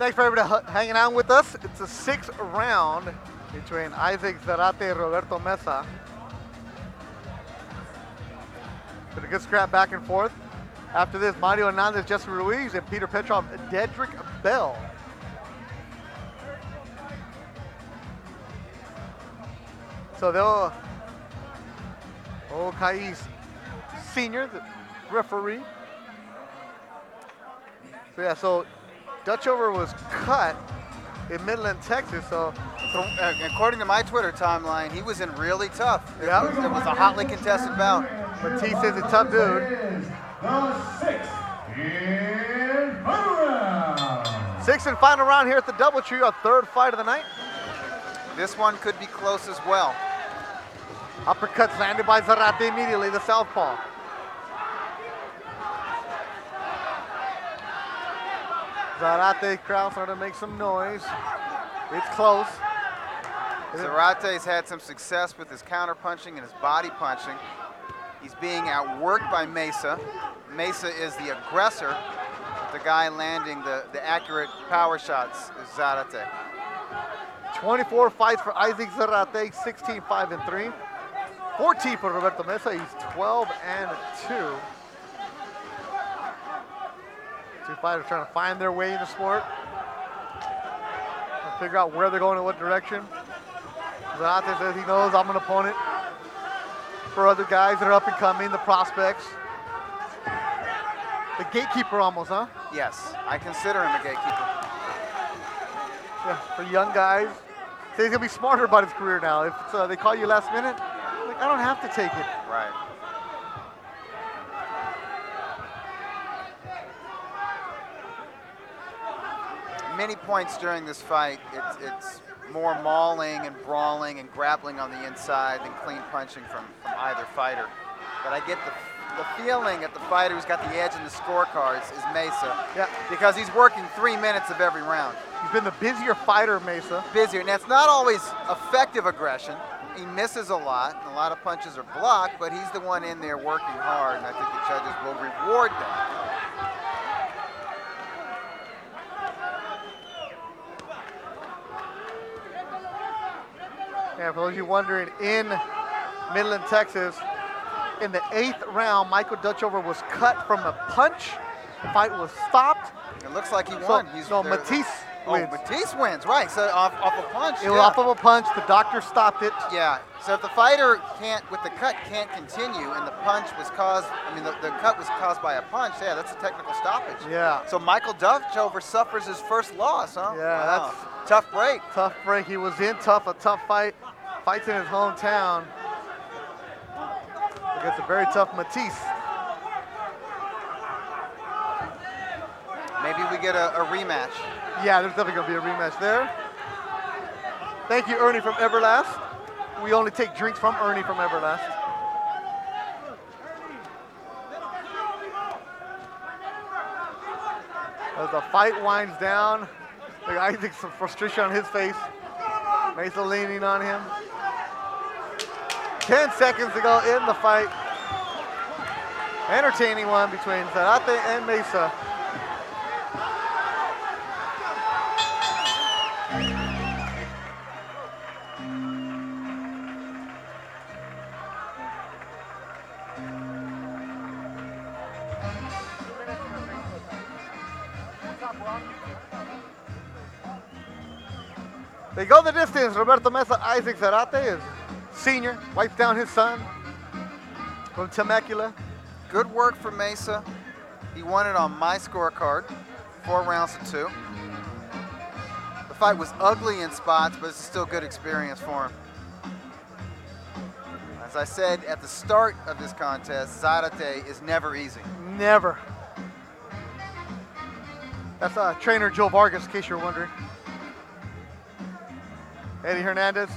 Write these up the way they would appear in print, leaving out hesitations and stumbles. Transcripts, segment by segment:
Thanks for everybody hanging out with us. It's a 6th round between Isaac Zarate and Roberto Mesa. Been a good scrap back and forth. After this, Mario Hernandez, Jesse Ruiz, and Peter Petrov, Dedrick Bell. So they'll, Kais Sr., the referee. So yeah, so Dutchover was cut in Midland, Texas. So according to my Twitter timeline, he was in really tough. Yeah. It was a hotly contested bout. Matisse is a tough dude. The sixth and final round. 6th and final round here at the Doubletree, our 3rd fight of the night. This one could be close as well. Uppercuts landed by Zarate immediately, the southpaw. Zarate crowd starting to make some noise. It's close. Zarate's had some success with his counter punching and his body punching. He's being outworked by Mesa. Mesa is the aggressor, the guy landing the accurate power shots is Zarate. 24 fights for Isaac Zarate, 16, 5, and 3. 14 for Roberto Mesa, he's 12 and 2. Two fighters trying to find their way in the sport. And figure out where they're going in what direction. Zarate says he knows I'm an opponent for other guys that are up and coming, the prospects. The gatekeeper almost, huh? Yes, I consider him a gatekeeper. Yeah, for young guys. Says he's gonna be smarter about his career now. If they call you last minute, like, I don't have to take it. Right. Many points during this fight, it's more mauling and brawling and grappling on the inside than clean punching from either fighter. But I get the feeling that the fighter who's got the edge in the scorecards is Mesa. Yeah. Because he's working 3 minutes of every round. He's been the busier fighter, Mesa. Busier, and that's not always effective aggression. He misses a lot, and a lot of punches are blocked, but he's the one in there working hard, and I think the judges will reward that. Yeah, for those of you wondering, in Midland, Texas, in the 8th round, Michael Dutchover was cut from a punch. The fight was stopped. It looks like he won. Matisse wins. Oh, Matisse wins, right. So off a punch. It was off of a punch. The doctor stopped it. Yeah. So if the fighter with the cut can't continue and the punch was caused, the cut was caused by a punch, yeah, that's a technical stoppage. Yeah. So Michael Dutchover suffers his first loss, huh? Yeah, wow. That's tough break. Tough break. He was in a tough fight. Fights in his hometown against a very tough Matisse. Maybe we get a rematch. Yeah, there's definitely going to be a rematch there. Thank you, Ernie from Everlast. We only take drinks from Ernie from Everlast. As the fight winds down, the guy thinks some frustration on his face. Mesa leaning on him. 10 seconds to go in the fight. Entertaining one between Zarate and Mesa. They go the distance. Roberto Mesa, Isaac Zarate is senior, wipes down his son from Temecula. Good work for Mesa. He won it on my scorecard, 4 rounds to 2. The fight was ugly in spots, but it's still good experience for him. As I said at the start of this contest, Zarate is never easy. Never. That's trainer Joe Vargas, in case you're wondering. Eddie Hernandez.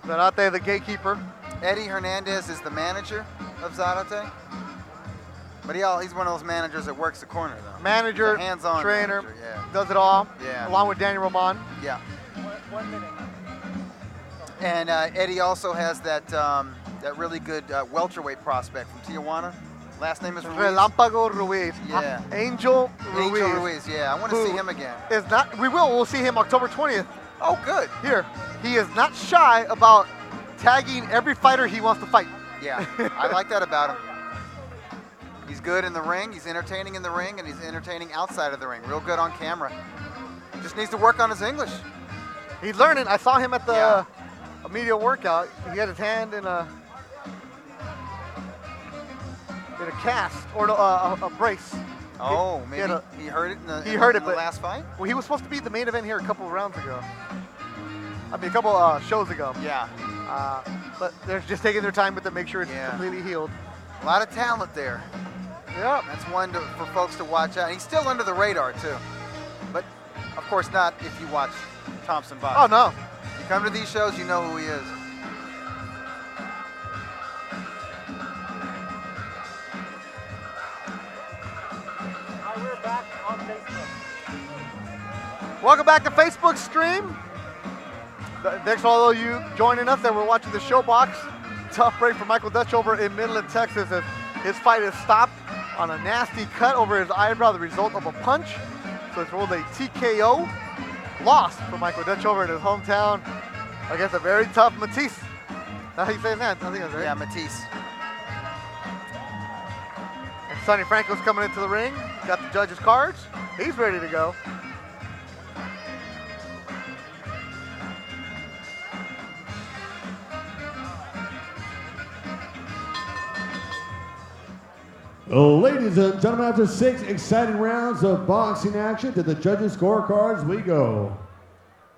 Zarate, the gatekeeper. Eddie Hernandez is the manager of Zarate. But he's one of those managers that works the corner, though. Manager, hands-on trainer, manager, yeah. does it all. Yeah. Along with Daniel Roman. Yeah. 1 minute. And Eddie also has that really good welterweight prospect from Tijuana, Last name is Ruiz. Relampago Ruiz. Yeah. Angel Ruiz. Angel Ruiz, yeah. I want to see him again. Is not. We'll see him October 20th. Oh, good. Here. He is not shy about tagging every fighter he wants to fight. Yeah, I like that about him. He's good in the ring, he's entertaining in the ring, and he's entertaining outside of the ring. Real good on camera. Just needs to work on his English. He's learning. I saw him at the a media workout. He had his hand in a cast or a brace. Oh, maybe he heard it in the last fight? Well, he was supposed to be the main event here a couple of rounds ago. I mean, a couple shows ago. Yeah. But they're just taking their time with it, make sure it's completely healed. A lot of talent there. Yeah. That's one for folks to watch out. He's still under the radar, too. But, of course, not if you watch Thompson box. Oh, no. You come to these shows, you know who he is. We're back on Facebook. Welcome back to Facebook stream. Thanks for all of you joining us that we're watching the show box. Tough break for Michael Dutchover in Midland, Texas, as his fight is stopped on a nasty cut over his eyebrow, the result of a punch. So it's ruled a TKO loss for Michael Dutchover in his hometown against a very tough Matisse. How you saying that? I think that's right. Yeah, Matisse. And Sonny Franco's coming into the ring. Got the judges' cards. He's ready to go. Ladies and gentlemen, after 6 exciting rounds of boxing action, to the judges' scorecards we go.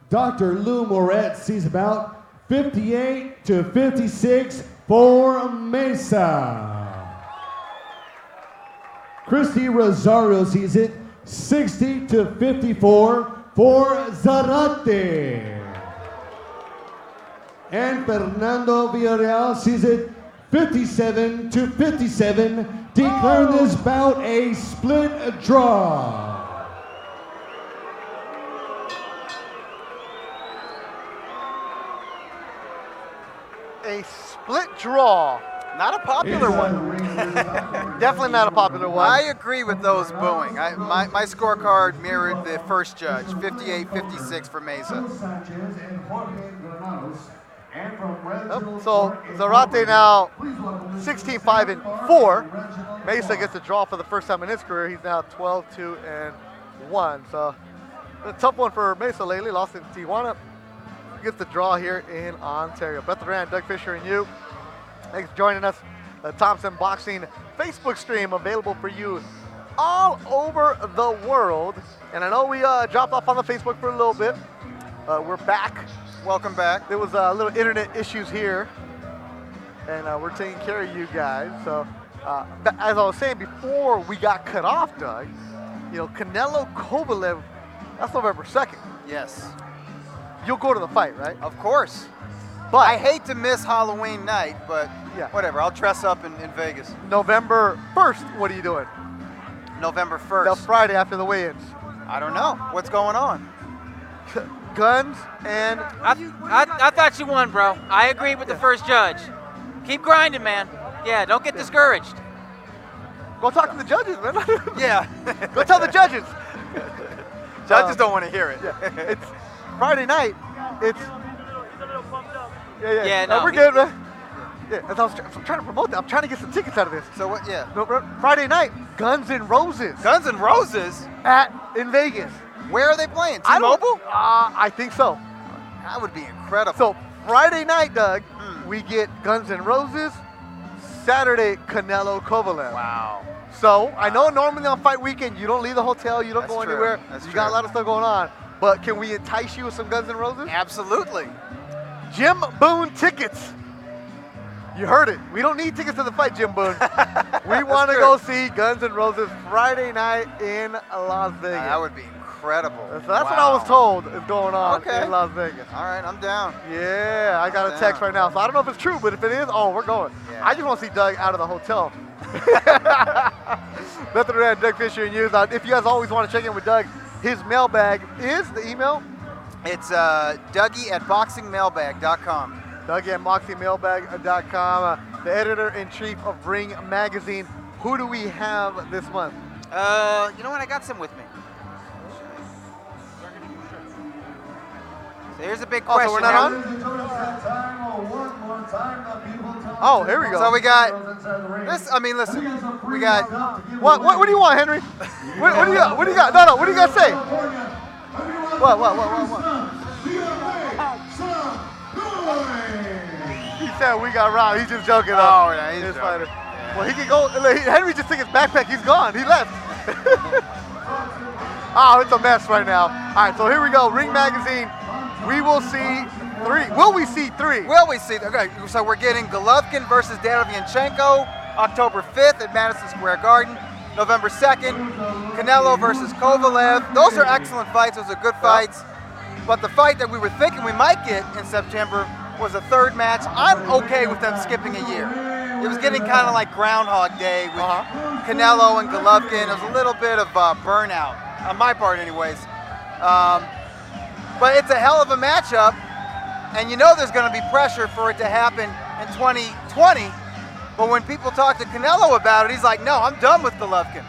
Dr. Lou Moret sees about 58-56 for Mesa. Christy Rosario sees it 60-54 for Zarate. And Fernando Villarreal sees it 57-57, declaring this bout a split draw. A split draw. Not a popular one. Definitely not a popular one. I agree with those booing. My scorecard mirrored the first judge, 58-56 for Mesa. So Zarate now 16-5-4. Mesa gets a draw for the first time in his career. He's now 12-2-1. So a tough one for Mesa lately. Lost in Tijuana. Gets the draw here in Ontario. Beth Duran, Doug Fisher, and you. Thanks for joining us. The Thompson Boxing Facebook stream available for you all over the world. And I know we dropped off on the Facebook for a little bit. We're back. Welcome back. There was little internet issues here, and we're taking care of you guys. So, as I was saying before we got cut off, Doug, you know, Canelo Kovalev, that's November 2nd. Yes. You'll go to the fight, right? Of course. But I hate to miss Halloween night, but whatever. I'll dress up in Vegas. November 1st, what are you doing? November 1st. The Friday after the weigh-ins. I don't know. What's going on? Guns and... I thought you won, bro. I agree with the first judge. Keep grinding, man. Yeah, don't get discouraged. Go talk to the judges, man. Yeah. Go tell the judges. Judges don't want to hear it. Yeah. It's Friday night. It's... Yeah, no, no, we're good, man. Yeah, I'm trying to promote that. I'm trying to get some tickets out of this. So what? Yeah. No, Friday night, Guns N' Roses. Guns N' Roses? In Vegas. Where are they playing? T-Mobile? I think so. That would be incredible. So Friday night, Doug, we get Guns N' Roses. Saturday, Canelo Kovalev. Wow. So I know normally on fight weekend you don't leave the hotel, you don't go true. anywhere. That's you true. got a lot of stuff going on. But can we entice you with some Guns N' Roses? Absolutely. Jim Boone tickets. You heard it. We don't need tickets to the fight, Jim Boone. We want to go see Guns N' Roses Friday night in Las Vegas. That would be incredible. So that's what I was told is going on in Las Vegas. All right, I'm down. Yeah, I got a text right now. So I don't know if it's true, but if it is, we're going. Yeah. I just want to see Doug out of the hotel. Nothing around Doug Fisher and you. If you guys always want to check in with Doug, his mailbag is the email. It's Dougie@boxingmailbag.com. Dougie@boxingmailbag.com. The editor-in-chief of Ring Magazine, Who do we have this month? You know what? I got some with me. So here's a big Oh, question. so we're not on? Oh, here we go. So we got this. I mean, listen. We got. What do you want, Henry? What do you got? What do you got? No. What do you got to say? What? He said we got robbed. He's just joking. Oh, yeah, he's His joking. fighter. Yeah. Well, he can go. Henry just took his backpack. He's gone. He left. Oh, it's a mess right now. All right, so here we go. Ring Magazine. We will see 3. Will we see 3? Will we see? Okay, so we're getting Golovkin versus Derevyanchenko, October 5th at Madison Square Garden. November 2nd, Canelo versus Kovalev. Those are excellent fights. Those are good fights. But the fight that we were thinking we might get in September was a 3rd match. I'm okay with them skipping a year. It was getting kind of like Groundhog Day with Canelo and Golovkin. It was a little bit of burnout, on my part anyways. But it's a hell of a matchup, and you know there's going to be pressure for it to happen in 2020. But when people talk to Canelo about it, he's like, no, I'm done with Golovkin.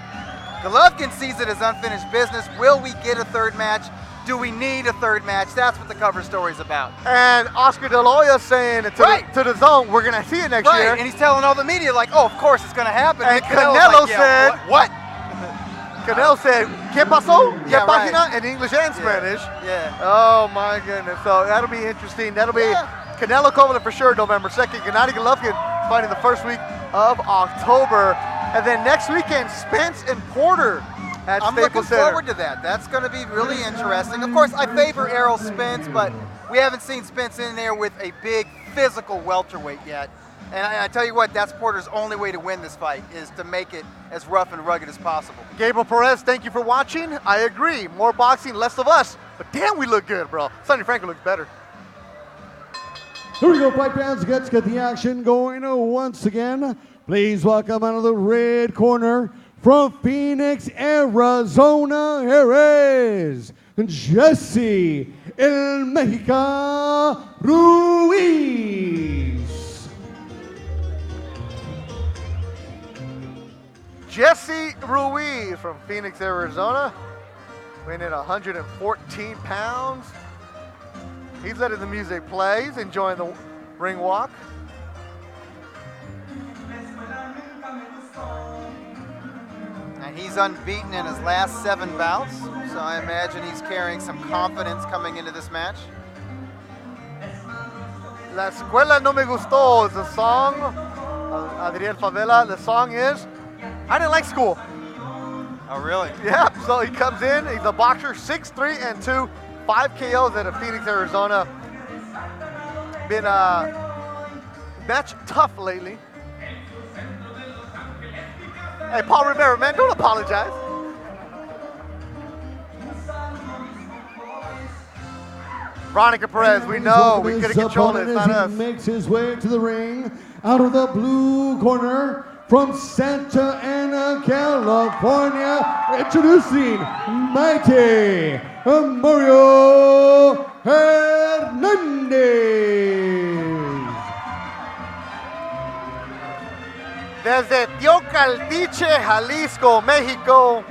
Golovkin sees it as unfinished business. Will we get a 3rd match? Do we need a 3rd match? That's what the cover story's about. And Oscar De La Hoya saying to the zone, we're going to see it next year. And he's telling all the media, like, oh, of course it's going to happen. And Canelo's Canelo said, what? Canelo said, ¿Qué pasó? Yeah, ¿Qué página? In English and Spanish. Yeah. Oh, my goodness. So that'll be interesting. That'll be Canelo Kovalev for sure, November 2nd. Gennady Golovkin fighting the first week of October. And then next weekend, Spence and Porter at I'm Staples looking Center. forward to that. That's going to be really interesting. Of course, I favor Errol Spence, but we haven't seen Spence in there with a big physical welterweight yet. And I tell you what, that's Porter's only way to win this fight, is to make it as rough and rugged as possible. Gabriel Perez, thank you for watching. I agree. More boxing, less of us. But damn, we look good, bro. Sonny Franco looks better. Here we go, fight fans. Let's get the action going once again. Please welcome out of the red corner from Phoenix, Arizona. Here is Jesse El Mexica Ruiz. Jesse Ruiz from Phoenix, Arizona, weighing in 114 pounds. He's letting the music play. He's enjoying the ring walk. And he's unbeaten in his last 7 bouts, so I imagine he's carrying some confidence coming into this match. La Escuela No Me Gustó is the song. Adriel Favela, the song is, I didn't like school. Oh, really? Yeah, so he comes in, he's a boxer, 6'3" and 2, 5 KOs out of Phoenix, Arizona. Been match tough lately. Hey, Paul Rivera, man, don't apologize. Veronica Perez, we know, we could have controlled it, it's not us. He makes his way to the ring out of the blue corner from Santa Ana, California, introducing Mighty Mario Hernandez. Desde Teocaltiche, Jalisco, Mexico,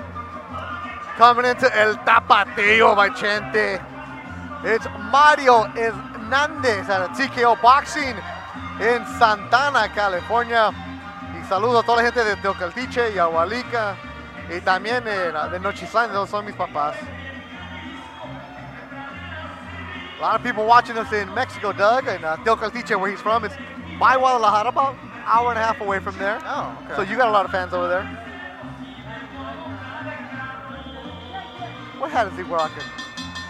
coming into El Tapatío by Chente. It's Mario Hernandez at a TKO Boxing in Santana, California. Y saludo a toda la gente de Teocaltiche y Agualica y también de Nochislan, those son mis papás. A lot of people watching us in Mexico, Doug, and Teocaltiche, where he's from. It's by Guadalajara, about an hour and a half away from there. Oh, okay. So you got a lot of fans over there. What hat is he rocking?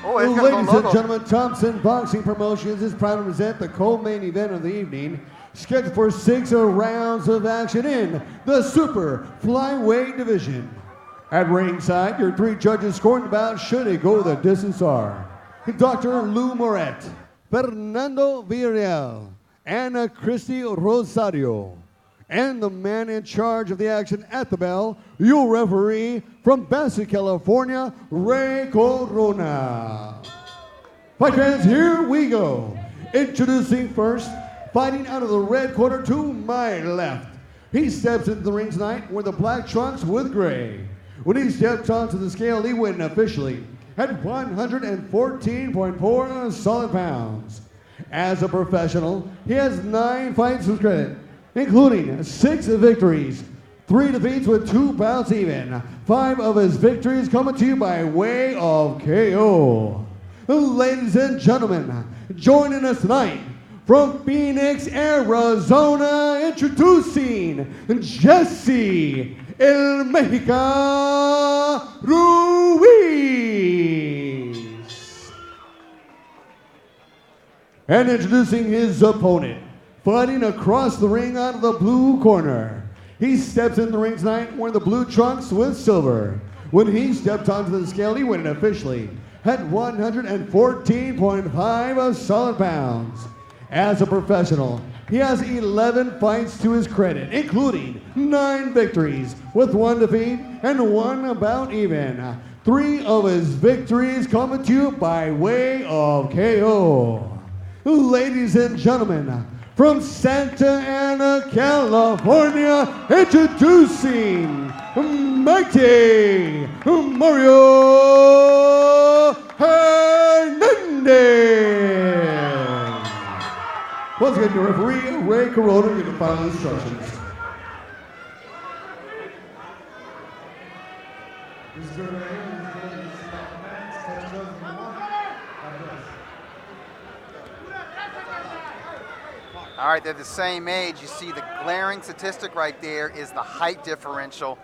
Oh, it's got his own Ladies logo. and gentlemen, Thompson Boxing Promotions is proud to present the co-main event of the evening, scheduled for 6 rounds of action in the super flyweight division. At ringside, your 3 judges scoring the bout should it go the distance are Dr. Lou Moret, Fernando Villarreal, Ana Christy Rosario, and the man in charge of the action at the bell, your referee from Bassett, California, Ray Corona. Fight fans, here we go. Introducing first, fighting out of the red corner to my left, He steps into the ring tonight wearing the black trunks with gray. When he stepped onto the scale, he went officially at 114.4 solid pounds. As a professional, he has 9 fights with credit, including 6 victories, 3 defeats with 2 bouts even. 5 of his victories coming to you by way of KO. Ladies and gentlemen, joining us tonight from Phoenix, Arizona, introducing Jesse El Mexica Ruiz. And introducing his opponent, fighting across the ring out of the blue corner. He steps in the ring tonight wearing the blue trunks with silver. When he stepped onto the scale, he went officially at 114.5 solid pounds. As a professional, he has 11 fights to his credit, including 9 victories with 1 defeat and 1 bout even. 3 of his victories coming to you by way of KO. Ladies and gentlemen, from Santa Ana, California, introducing Mighty Mario Hernandez. Once again, your referee, Ray Corona, give the final instructions. All right, they're the same age. You see the glaring statistic right there is the height differential.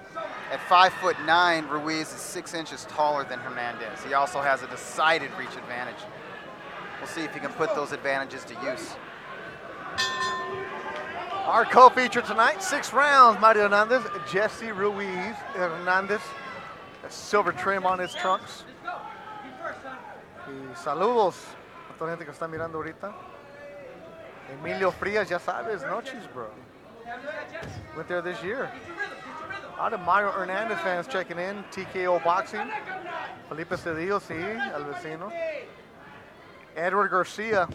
At 5'9", Ruiz is 6 inches taller than Hernandez. He also has a decided reach advantage. We'll see if he can put those advantages to use. Our co-feature tonight, 6 rounds, Mario Hernandez, Jesse Ruiz Hernandez, a silver trim on his trunks. Y saludos a toda la gente que está mirando ahorita. Emilio Frias, ya sabes, noches, bro. Went there this year. A lot of Mario Hernandez fans checking in. TKO Boxing. Felipe Cedillo, sí, al vecino. Edward Garcia.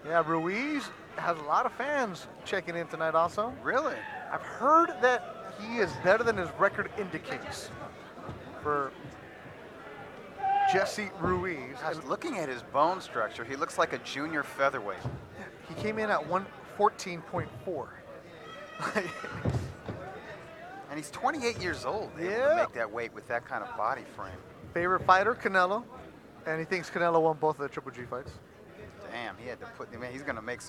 Yeah, Ruiz has a lot of fans checking in tonight also. Really? I've heard that he is better than his record indicates for Jesse Ruiz. Gosh, looking at his bone structure, he looks like a junior featherweight. He came in at 114.4. And he's 28 years old. Able Yeah. to make that weight with that kind of body frame. Favorite fighter, Canelo. And he thinks Canelo won both of the Triple G fights. Damn, he had to put, man, he's going to make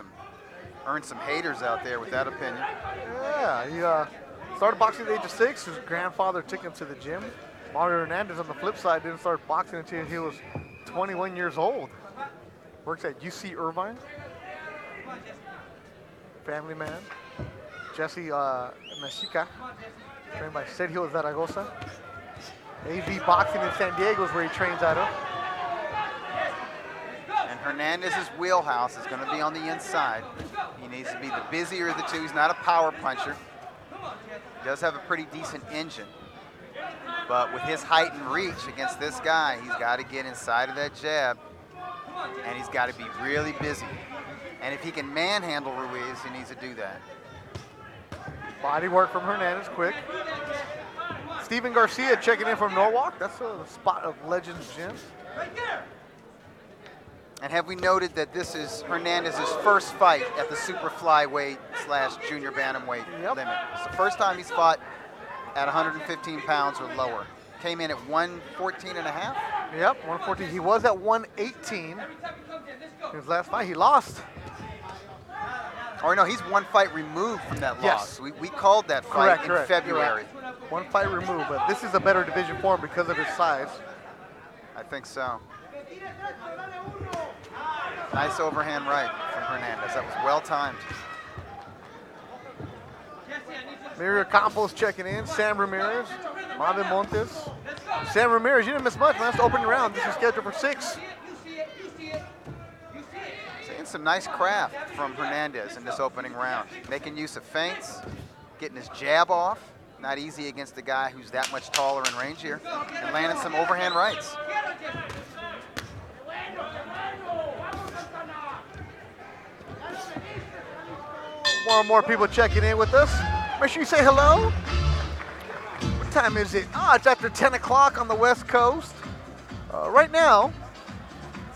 earn some haters out there with that opinion. Yeah, he started boxing at the age of 6. His grandfather took him to the gym. Mario Hernandez, on the flip side, didn't start boxing until he was 21 years old. Works at UC Irvine. Family man. Jesse Mexica, trained by Sergio Zaragoza. AV Boxing in San Diego is where he trains out of. And Hernandez's wheelhouse is going to be on the inside. He needs to be the busier of the two. He's not a power puncher. He does have a pretty decent engine. But with his height and reach against this guy, he's got to get inside of that jab. And he's got to be really busy. And if he can manhandle Ruiz, he needs to do that. Body work from Hernandez, quick. Steven Garcia checking in from Norwalk. That's a spot of Legends Gym. And have we noted that this is Hernandez's first fight at the super flyweight / junior bantamweight limit. It's the first time he's fought at 115 pounds or lower. Came in at 114 and a half. Yep, 114. He was at 118. His last fight, he lost. Or no, he's 1 fight removed from that Yes. loss. We called that fight Correct. in February. You're right. 1 fight removed, but this is a better division for him because of his size. I think so. Nice overhand right from Hernandez. That was well timed. Mario Campos checking in. Sam Ramirez. Marvin Montes. Sam Ramirez, you didn't miss much. Last opening round. This is scheduled for 6. Seeing some nice craft from Hernandez in this opening round. Making use of feints, getting his jab off. Not easy against a guy who's that much taller and rangier. And landing some overhand rights. More and more people checking in with us. Make sure you say hello. What time is it? Ah, it's after 10 o'clock on the West Coast. Right now,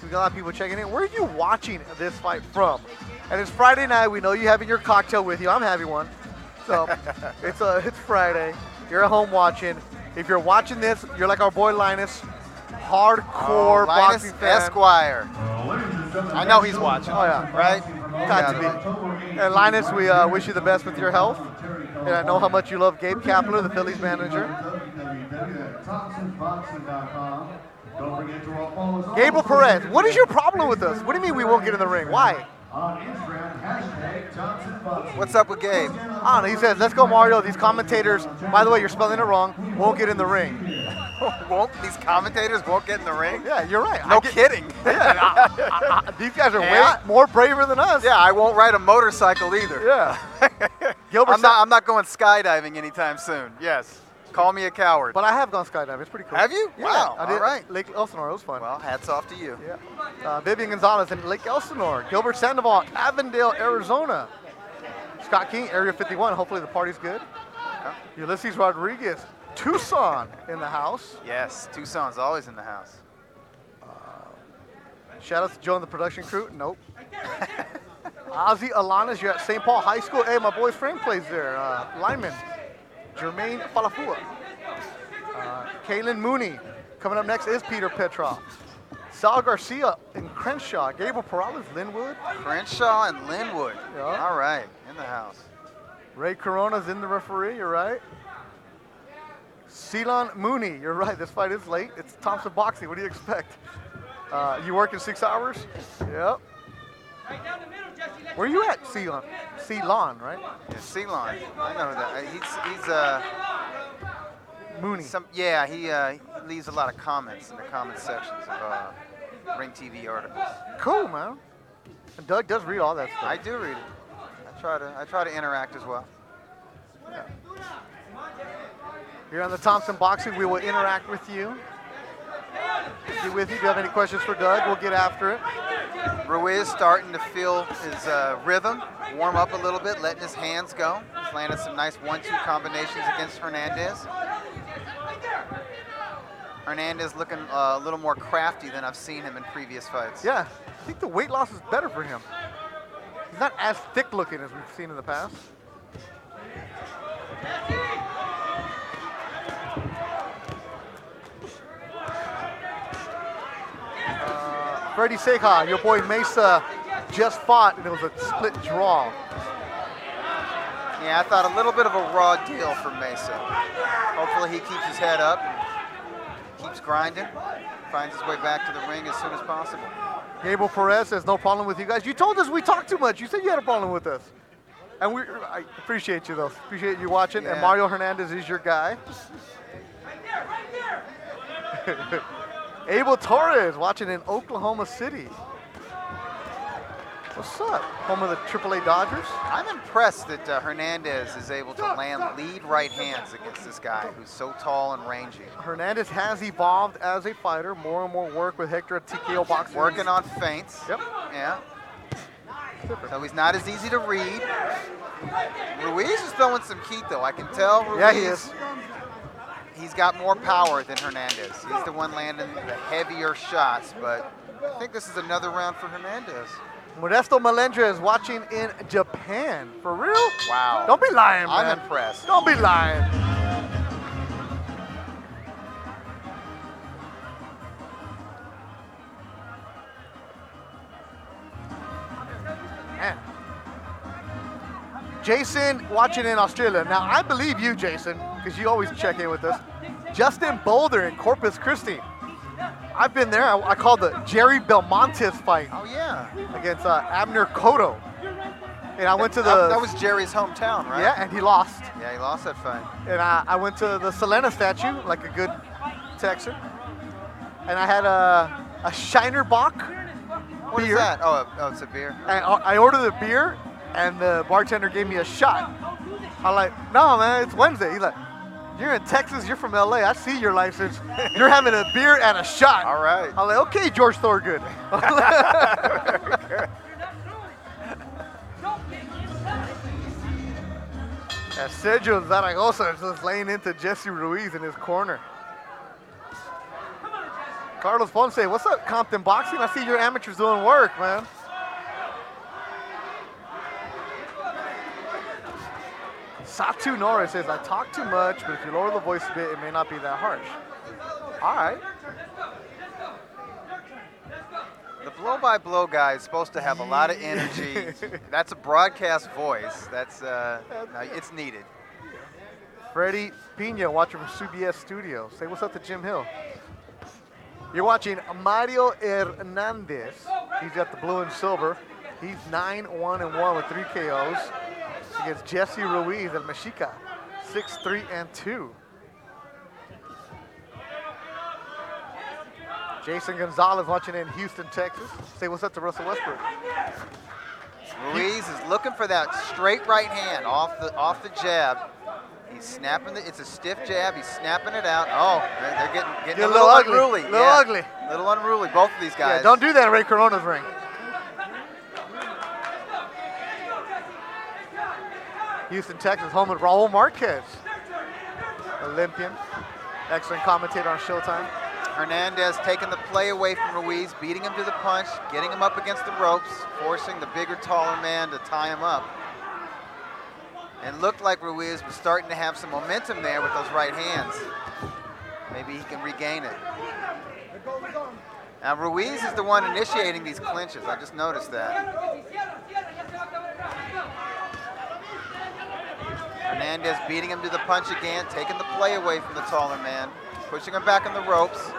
we got a lot of people checking in. Where are you watching this fight from? And it's Friday night. We know you having your cocktail with you. I'm having one. So it's Friday. You're at home watching. If you're watching this, you're like our boy Linus, hardcore boxing fan. Esquire. I know he's watching. Oh yeah, right? Got to be. And Linus, we wish you the best with your health. And I know how much you love Gabe Kapler, the Phillies manager. Gable Perez, what is your problem with us? What do you mean we won't get in the ring? Why? What's up with Gabe? I don't know. He says, let's go, Mario. These commentators, by the way, you're spelling it wrong, won't get in the ring. These commentators won't get in the ring? Yeah, you're right. No kidding. Yeah, these guys are way more braver than us. Yeah, I won't ride a motorcycle either. Yeah. Gilbert, I'm not going skydiving anytime soon. Yes. Call me a coward. But I have gone skydiving. It's pretty cool. Have you? Yeah, Wow. I did. All right. Lake Elsinore. It was fun. Well, hats off to you. Yeah. Vivian Gonzalez in Lake Elsinore. Gilbert Sandoval, Avondale, Arizona. Scott King, Area 51. Hopefully the party's good. Ulysses Rodriguez, Tucson in the house. Yes, Tucson's always in the house. Shout out to Joe and the production crew. Nope. Ozzy Alanis, you're at St. Paul High School. Hey, my boy's friend plays there. Lyman. Jermaine Falafua. Kaylin Mooney. Coming up next is Peter Petrov. Sal Garcia in Crenshaw. Gabriel Perales, Linwood. Crenshaw and Linwood. Yeah. All right, in the house. Ray Corona's in the referee, you're right. Ceylon Mooney, you're right, this fight is late. It's Thompson Boxing, what do you expect? You working 6 hours? Yep. Where are you at, Ceylon? Ceylon, right? Yeah, Ceylon. I know that. He's Mooney. he leaves a lot of comments in the comment sections of Ring TV articles. Cool, man. And Doug does read all that stuff. I do read it. I try to interact as well. Yeah. Here on the Thompson Boxing, we will interact with you. Be with you. If you have any questions for Doug, we'll get after it. Ruiz starting to feel his rhythm, warm up a little bit, letting his hands go. He's landed some nice 1-2 combinations against Hernandez. Hernandez looking a little more crafty than I've seen him in previous fights. Yeah, I think the weight loss is better for him. He's not as thick looking as we've seen in the past. Freddie Seja, your boy Mesa just fought, and it was a split draw. Yeah, I thought a little bit of a raw deal for Mesa. Hopefully he keeps his head up, keeps grinding, finds his way back to the ring as soon as possible. Gabriel Perez says no problem with you guys. You told us we talked too much. You said you had a problem with us. And I appreciate you, though. Appreciate you watching. Yeah. And Mario Hernandez is your guy. Abel Torres watching in Oklahoma City. What's up? Home of the AAA Dodgers. I'm impressed that Hernandez is able to land lead right hands against this guy who's so tall and rangy. Hernandez has evolved as a fighter. More and more work with Hector at TKO Boxing. Working on feints. Yep. Yeah. So he's not as easy to read. Ruiz is throwing some heat, though. I can tell Ruiz. Yeah, he is. He's got more power than Hernandez. He's the one landing the heavier shots, but I think this is another round for Hernandez. Modesto Melendra is watching in Japan. For real? Wow. Don't be lying, man. I'm impressed. Don't be lying. Man. Jason watching in Australia. Now, I believe you, Jason, because you always check in with us. Justin Boulder in Corpus Christi. I've been there. I called the Jerry Belmontes fight. Oh, yeah. Against Abner Cotto. And I went to the... That was Jerry's hometown, right? Yeah, and he lost. Yeah, he lost that fight. And I went to the Selena statue, like a good Texan. And I had a Shiner Bock What beer. is that? Oh, it's a beer. And I ordered a beer, and the bartender gave me a shot. I'm like, no, man, it's Wednesday. He's like, you're in Texas, you're from LA, I see your license. You're having a beer and a shot. All right. I'm like, okay, George Thorgood. And Sergio Zaragoza is just laying into Jesse Ruiz in his corner. Carlos Ponce, what's up, Compton Boxing? I see your amateurs doing work, man. Satu Norris says, I talk too much, but if you lower the voice a bit, it may not be that harsh. All right. The blow-by-blow guy is supposed to have a lot of energy. That's a broadcast voice. That's it's needed. Freddie Pina watching from CBS Studios. Say what's up to Jim Hill. You're watching Mario Hernandez. He's got the blue and silver. He's 9-1-1 with 3 KOs against Jesse Ruiz El Mexica, 6-3-2. Jason Gonzalez watching in Houston, Texas. Say what's up to Russell Westbrook. Ruiz is looking for that straight right hand off the jab. He's snapping it's a stiff jab. He's snapping it out. Oh, they're getting a little unruly. A little ugly. A little unruly, both of these guys. Yeah, don't do that in Ray Corona's ring. Houston, Texas, home of Raul Marquez. Olympian. Excellent commentator on Showtime. Hernandez taking the play away from Ruiz, beating him to the punch, getting him up against the ropes, forcing the bigger, taller man to tie him up. And looked like Ruiz was starting to have some momentum there with those right hands. Maybe he can regain it. Now Ruiz is the one initiating these clinches. I just noticed that. Hernandez beating him to the punch again, taking the play away from the taller man, pushing him back on the ropes.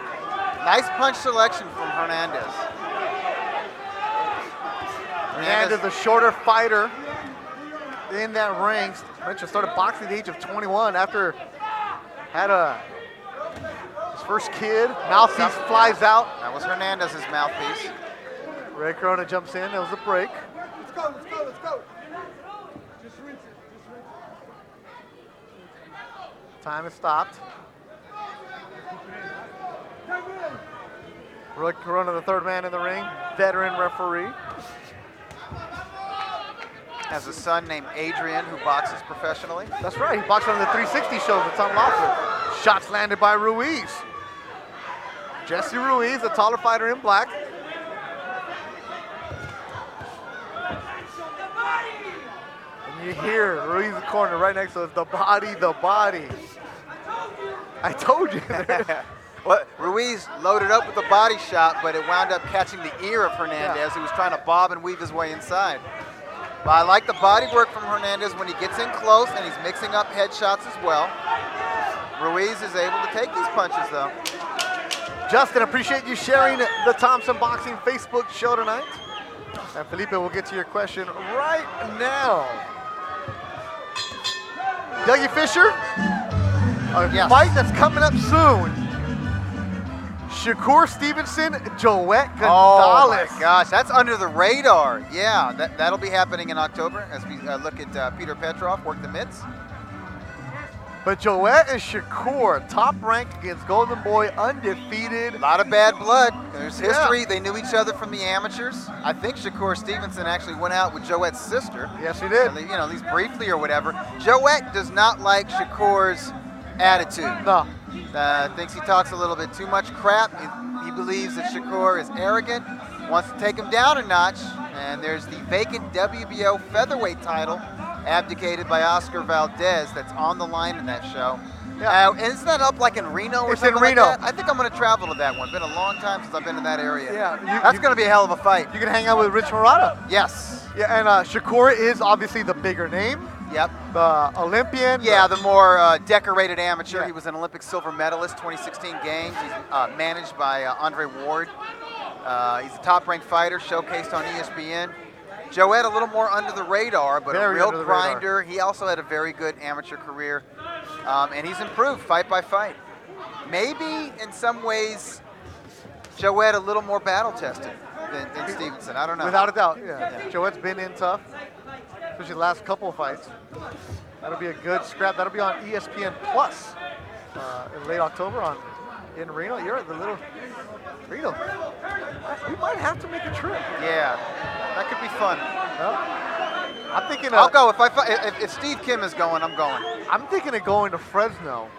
Nice punch selection from Hernandez. Hernandez, a shorter fighter in that ring. Mentioned started boxing at the age of 21 after had his first kid. Mouthpiece flies out. That was Hernandez's mouthpiece. Ray Corona jumps in. That was a break. Let's go, let's go, let's go. Just rinse it, Time has stopped. Roy Corona, the third man in the ring, veteran referee. Has a son named Adrian who boxes professionally. That's right, he boxed on the 360 show with Tom Laughlin. Shots landed by Ruiz. Jesse Ruiz, the taller fighter in black. And you hear Ruiz in the corner right next to us, the body, the body. I told you. Well, Ruiz loaded up with a body shot, but it wound up catching the ear of Hernandez, who was trying to bob and weave his way inside. But I like the body work from Hernandez when he gets in close, and he's mixing up headshots as well. Ruiz is able to take these punches, though. Justin, appreciate you sharing the Thompson Boxing Facebook show tonight. And Felipe, we'll get to your question right now. Dougie Fisher, a fight that's coming up soon. Shakur Stevenson, Joet Gonzalez. Oh my gosh, that's under the radar. Yeah, that'll be happening in October as we look at Peter Petrov work the mitts. But Joet and Shakur, top rank against Golden Boy, undefeated. A lot of bad blood. There's history. Yeah. They knew each other from the amateurs. I think Shakur Stevenson actually went out with Joet's sister. Yes, he did. You know, at least briefly or whatever. Joet does not like Shakur's attitude. No. Thinks he talks a little bit too much crap. He believes that Shakur is arrogant, wants to take him down a notch. And there's the vacant WBO featherweight title abdicated by Oscar Valdez that's on the line in that show. Yeah. And isn't that up like in Reno or something like that? I think I'm going to travel to that one. Been a long time since I've been in that area. Yeah, that's going to be a hell of a fight. You can hang out with Rich Murata. Yes. Yeah, and Shakur is obviously the bigger name. Yep. The Olympian. Yeah, the more decorated amateur. Yeah. He was an Olympic silver medalist, 2016 games. He's managed by Andre Ward. He's a top-ranked fighter, showcased on ESPN. Joet a little more under the radar, but a real grinder. He also had a very good amateur career, and he's improved fight by fight. Maybe in some ways, Joet a little more battle-tested than Stevenson. I don't know. Without a doubt, yeah. Joet's been in tough, especially the last couple of fights. That'll be a good scrap. That'll be on ESPN Plus in late October in Reno. You're at the little Reno. We might have to make a trip. Yeah, that could be fun. Well, I'm thinking I'll go if Steve Kim is going. I'm going. I'm thinking of going to Fresno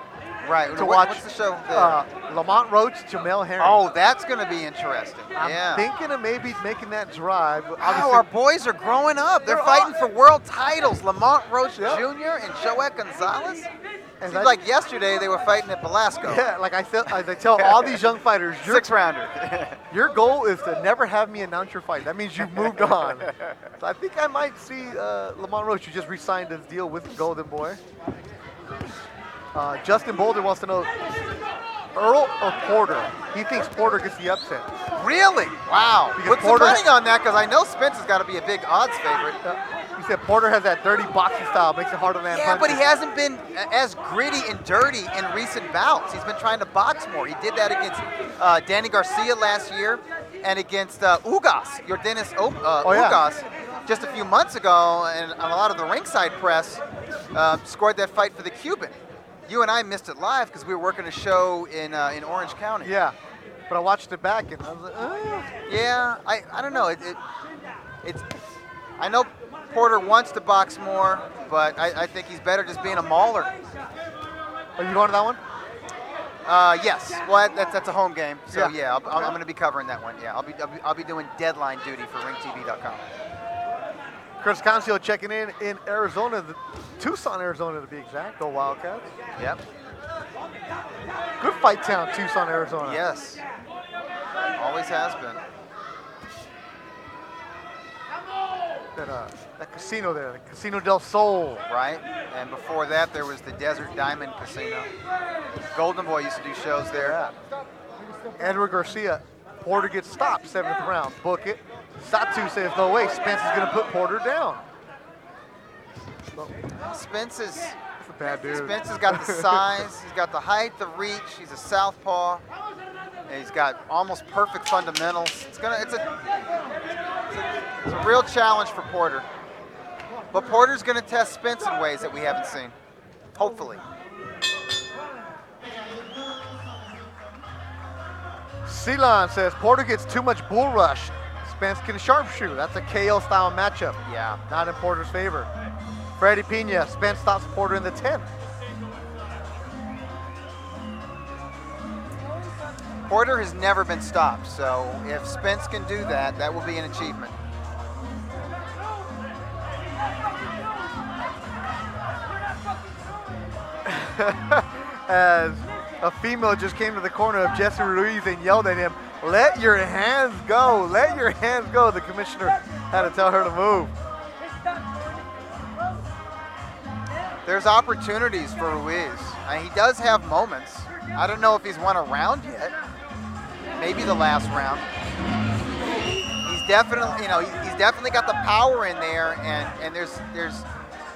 Right. to watch. What's the show there? Lamont Roach, Jamel Herring. Oh, that's going to be interesting. I'm thinking of maybe making that drive. Wow, Obviously, our boys are growing up. They're fighting for world titles. Lamont Roach Jr. and Joet Gonzalez. Seems like yesterday they were fighting at Velasco. Yeah, like I tell all these young fighters, your 6-rounder. your goal is to never have me announce your fight. That means you've moved on. So I think I might see Lamont Roach, who just re-signed his deal with Golden Boy. Justin Boulder wants to know, Earl or Porter? He thinks Porter gets the upset. Really? Wow. Because Put some money on that, because I know Spence has got to be a big odds favorite. He said Porter has that dirty boxing style, makes it hard to land punches. But he hasn't been as gritty and dirty in recent bouts. He's been trying to box more. He did that against Danny Garcia last year and against Ugas, Yordenis Ugas, just a few months ago, and on a lot of the ringside press, scored that fight for the Cuban. You and I missed it live because we were working a show in Orange County. Yeah, but I watched it back and I was like, Yeah, I don't know. It's I know Porter wants to box more, but I think he's better just being a mauler. Are you going to that one? Yes. Well, that's a home game, so Yeah. I'm going to be covering that one. Yeah, I'll be doing deadline duty for RingTV.com. Chris Concio checking in Arizona, Tucson, Arizona to be exact. Go Wildcats. Yep. Good fight town, Tucson, Arizona. Yes. Always has been. That casino there, the Casino del Sol. Right. And before that, there was the Desert Diamond Casino. Golden Boy used to do shows there. Yeah. Edward Garcia, Porter gets stopped, 7th round. Book it. Satu says, no way, Spence is going to put Porter down. Spence is... That's a bad dude. Spence has got the size, he's got the height, the reach, he's a southpaw, and he's got almost perfect fundamentals. It's a real challenge for Porter. But Porter's going to test Spence in ways that we haven't seen, hopefully. Ceylon says, Porter gets too much bull rush. Spence can sharpshoot. That's a KO style matchup. Yeah. Not in Porter's favor. Freddie Pena, Spence stops Porter in the 10th. Porter has never been stopped, so if Spence can do that, that will be an achievement. As a female just came to the corner of Jesse Ruiz and yelled at him, let your hands go, let your hands go. The commissioner had to tell her to move. There's opportunities for Ruiz. He does have moments. I don't know if he's won a round yet. Maybe the last round. He's definitely got the power in there, and there's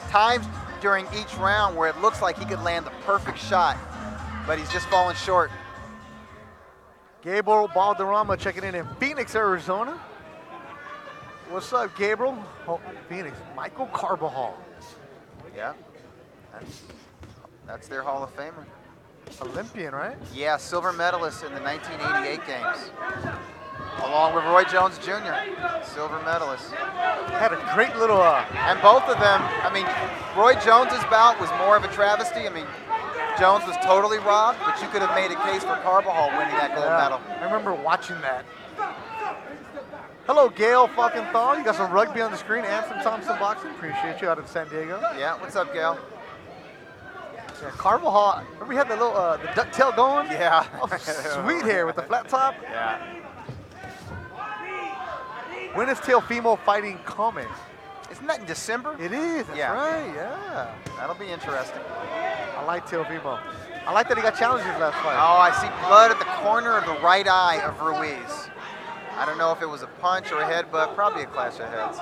times during each round where it looks like he could land the perfect shot, but he's just falling short. Gabriel Balderrama checking in Phoenix, Arizona. What's up, Gabriel? Oh, Phoenix. Michael Carbajal. Yeah, that's their Hall of Famer. Olympian, right? Yeah, silver medalist in the 1988 games, along with Roy Jones Jr., silver medalist. Had a great little... And both of them, Roy Jones's bout was more of a travesty. Jones was totally robbed, but you could have made a case for Carbajal winning that gold medal. I remember watching that. Hello, Gail fucking Thaw. You got some rugby on the screen and some Thompson boxing. Appreciate you out of San Diego. Yeah, what's up, Gail? Yeah, Carbajal. Remember we had the little the ducktail going? Yeah. Oh, sweet hair with the flat top. Yeah. When is Teofimo fighting coming? Isn't that in December? It is. That's right. Yeah. That'll be interesting. I like Teofimo. I like that he got challenges last fight. Oh, I see blood at the corner of the right eye of Ruiz. I don't know if it was a punch or a headbutt, probably a clash of heads.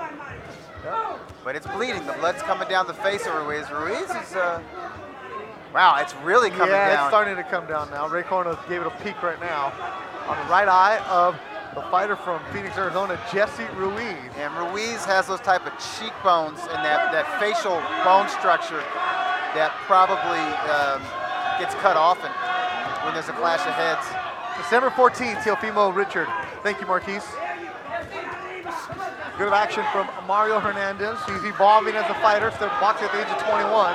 Yeah. But it's bleeding. The blood's coming down the face of Ruiz. Ruiz is, wow, it's really coming down. Yeah, it's starting to come down now. Ray Corno gave it a peek right now on the right eye of the fighter from Phoenix, Arizona, Jesse Ruiz. And Ruiz has those type of cheekbones and that facial bone structure that probably gets cut often when there's a clash of heads. December 14th, Teofimo Richard. Thank you, Marquise. Good action from Mario Hernandez. He's evolving as a fighter, started boxing at the age of 21.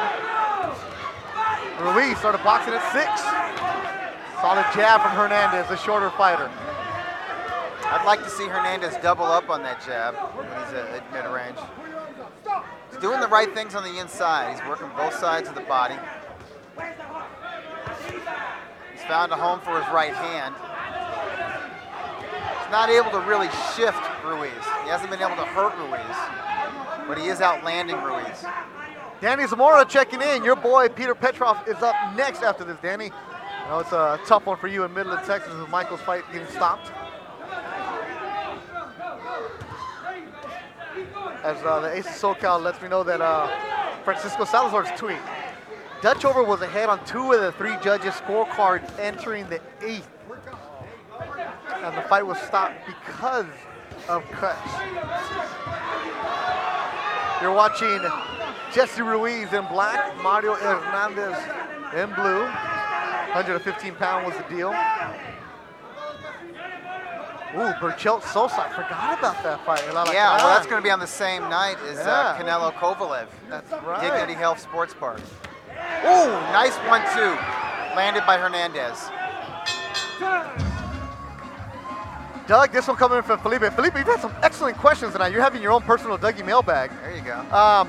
Ruiz started boxing at 6. Solid jab from Hernandez, a shorter fighter. I'd like to see Hernandez double up on that jab when he's at mid-range. He's doing the right things on the inside. He's working both sides of the body. He's found a home for his right hand. He's not able to really shift Ruiz. He hasn't been able to hurt Ruiz, but he is outlanding Ruiz. Danny Zamora checking in. Your boy Peter Petrov is up next after this, Danny. I know it's a tough one for you in Midland, Texas with Michael's fight getting stopped. As the Ace of SoCal lets me know that Francisco Salazar's tweet. Dutch Over was ahead on 2 of the 3 judges' scorecards entering the 8th. And the fight was stopped because of cuts. You're watching Jesse Ruiz in black, Mario Hernandez in blue. 115-pound was the deal. Ooh, Berchelt Sosa. I forgot about that fight. Yeah, well, that's going to be on the same night as Canelo Kovalev. That's right. Dignity Health Sports Park. Ooh, nice 1-2. Landed by Hernandez. Doug, this one coming in from Felipe. Felipe, you've had some excellent questions tonight. You're having your own personal Dougie mailbag. There you go.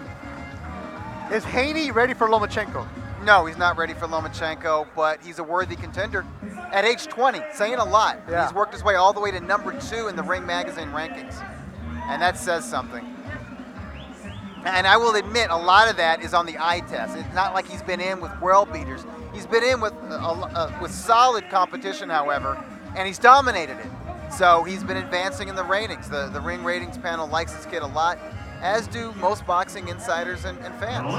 Is Haney ready for Lomachenko? No, he's not ready for Lomachenko, but he's a worthy contender. At age 20, saying a lot. Yeah. He's worked his way all the way to number 2 in the Ring Magazine rankings. And that says something. And I will admit, a lot of that is on the eye test. It's not like he's been in with world beaters. He's been in with solid competition, however, and he's dominated it. So he's been advancing in the ratings. The Ring Ratings panel likes this kid a lot, as do most boxing insiders and fans.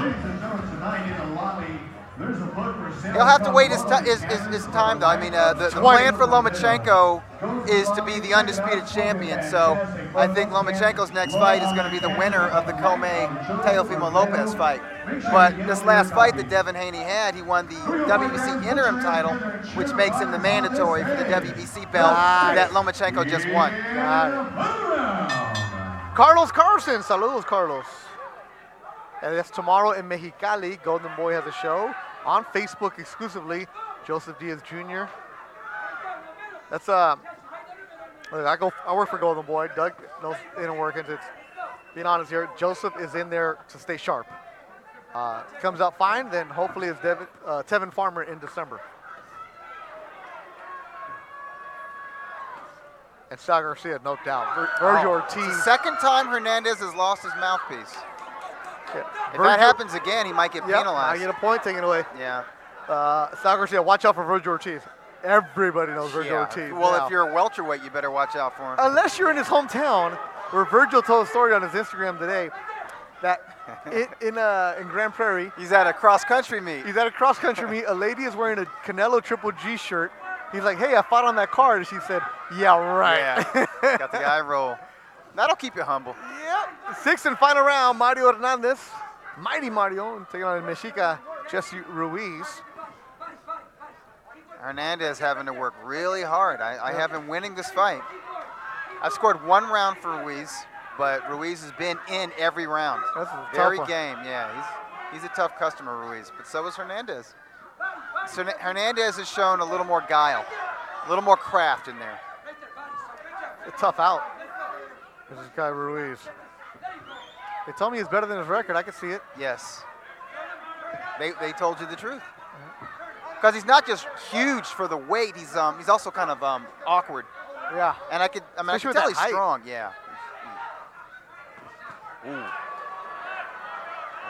He'll have to wait his time, though. I mean, the plan for Lomachenko is to be the undisputed champion. So I think Lomachenko's next fight is going to be the winner of the Teofimo Lopez fight. But this last fight that Devin Haney had, he won the WBC interim title, which makes him the mandatory for the WBC belt that Lomachenko just won. Carlos Carlson. Saludos, Carlos. And that's tomorrow in Mexicali. Golden Boy has a show on Facebook exclusively. Joseph Diaz Jr. That's I work for Golden Boy. Doug knows inner workings. It's being honest here. Joseph is in there to stay sharp. Comes out fine, then hopefully it's Tevin Farmer in December. And Sal Garcia, no doubt. Virgil Ortiz. Second time Hernandez has lost his mouthpiece. Yeah. If that happens again, he might get penalized. I get a point taken away. Yeah. Sal Garcia, watch out for Virgil Ortiz. Everybody knows Virgil Ortiz. Well, now. if you're a welterweight, you better watch out for him. Unless you're in his hometown, where Virgil told a story on his Instagram today that in Grand Prairie. He's at a cross-country meet. He's at a cross-country meet. A lady is wearing a Canelo Triple G shirt. He's like, hey, I fought on that card. And she said, yeah, right. Yeah, got the eye roll. That'll keep you humble. Yep. 6th and final round, Mario Hernandez. Mighty Mario taking on Mexica, Jesse Ruiz. Hernandez having to work really hard. I have him winning this fight. I've scored 1 round for Ruiz, but Ruiz has been in every round. That's a Very tough one. game, yeah. He's a tough customer, Ruiz, but so is Hernandez. So Hernandez has shown a little more guile, a little more craft in there. A tough out. This is guy Ruiz. They told me he's better than his record. I can see it. Yes. They told you the truth. Because he's not just huge for the weight. He's also kind of awkward. Yeah. And I can Especially with tell that he's height. strong. Yeah. Ooh.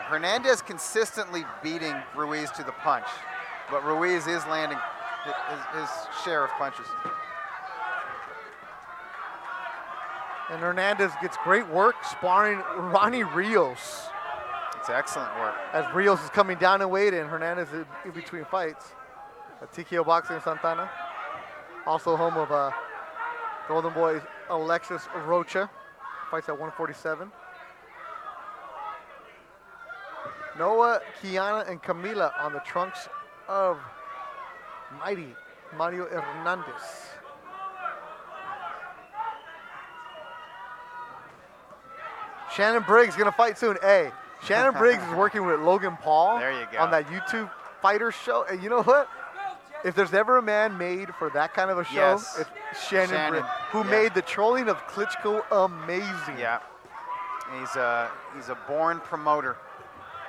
Hernandez consistently beating Ruiz to the punch, but Ruiz is landing his share of punches. And Hernandez gets great work sparring Ronnie Rios. It's excellent work. As Rios is coming down in weight and Hernandez is in between fights. At TKO Boxing in Santana. Also home of Golden Boy's Alexis Rocha. Fights at 147. Noah, Kiana, and Camila on the trunks of mighty Mario Hernandez. Shannon Briggs going to fight soon. Hey, Shannon Briggs is working with Logan Paul There you go. on that YouTube fighter show. And you know what? If there's ever a man made for that kind of a show, Yes. it's Shannon Briggs, who yeah. made the trolling of Klitschko amazing. Yeah. He's a born promoter.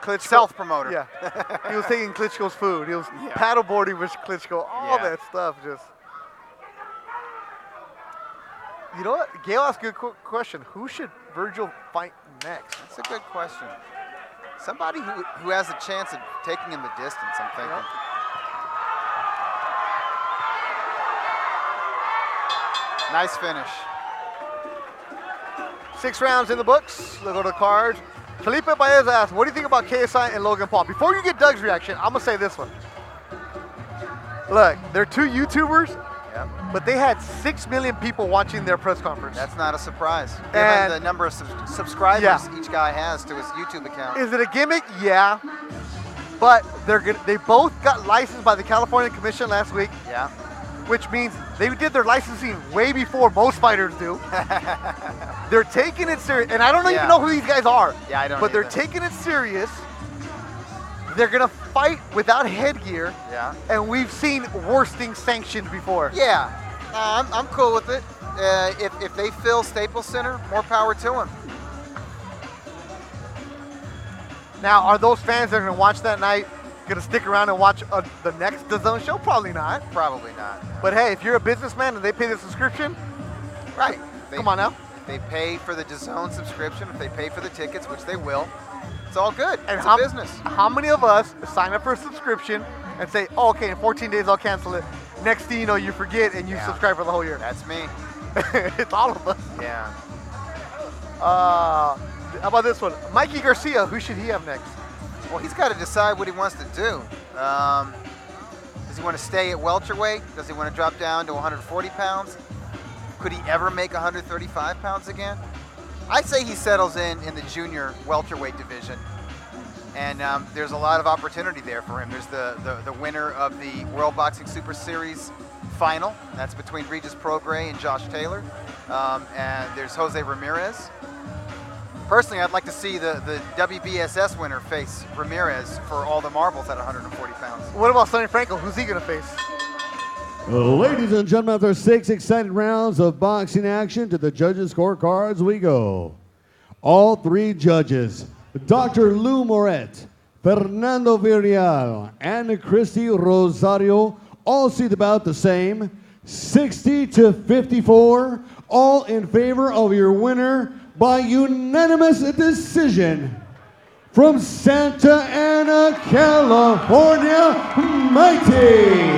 Klitschko, Self-promoter. Yeah. He was taking Klitschko's food. He was Yeah. paddleboarding with Klitschko. All Yeah. that stuff just. You know what? Gail asked a good question. Who should Virgil fight next? That's a good question. Somebody who has a chance of taking him the distance, I'm thinking. Yep. Nice finish. 6 rounds in the books. Let's go to the cards. Felipe Baez asked, what do you think about KSI and Logan Paul? Before you get Doug's reaction, I'm going to say this one. Look, they're 2 YouTubers, Yep. but they had 6 million people watching their press conference. That's not a surprise, given And- the number of subscribers Yeah. each guy has to his YouTube account. Is it a gimmick? Yeah. But they both got licensed by the California Commission last week, Yeah. which means they did their licensing way before most fighters do. They're taking it serious, and I don't Yeah. even know who these guys are. Yeah, I don't But they're either. taking it serious. They're gonna fight without headgear, Yeah. and we've seen worse things sanctioned before. Yeah. I'm cool with it. If they fill Staples Center, more power to them. Now, are those fans that are gonna watch that night gonna stick around and watch the next DAZN show? Probably not. Probably not. But hey, if you're a businessman and they pay the subscription, Right. come on now. If they pay for the DAZN subscription, if they pay for the tickets, which they will, it's all good. And It's how, a business. how many of us sign up for a subscription and say, oh, okay, in 14 days I'll cancel it. Next thing you know, you forget and you Yeah. subscribe for the whole year. That's me. It's all of us. Yeah. How about this one? Mikey Garcia, who should he have next? Well, he's got to decide what he wants to do. Does he want to stay at welterweight? Does he want to drop down to 140 pounds? Could he ever make 135 pounds again? I say he settles in the junior welterweight division. And there's a lot of opportunity there for him. There's the winner of the World Boxing Super Series final. That's between Regis Prograis and Josh Taylor. And there's Jose Ramirez. Personally, I'd like to see the WBSS winner face Ramirez for all the marbles at 140 pounds. What about Sonny Franco? Who's he going to face? Ladies and gentlemen, after 6 exciting rounds of boxing action, to the judges' scorecards we go. All 3 judges, Dr. Lou Moret, Fernando Villarreal, and Christy Rosario, all see about the same, 60-54, all in favor of your winner by unanimous decision. From Santa Ana, California, Mighty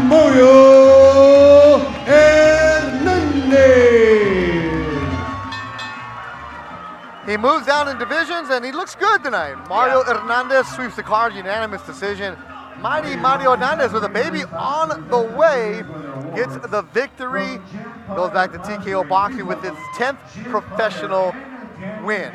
Mario Hernandez. He moves down in divisions and he looks good tonight. Mario Hernandez sweeps the card, unanimous decision. Mighty Mario Hernandez with a baby on the way gets the victory. Goes back to TKO Boxing with his 10th professional win.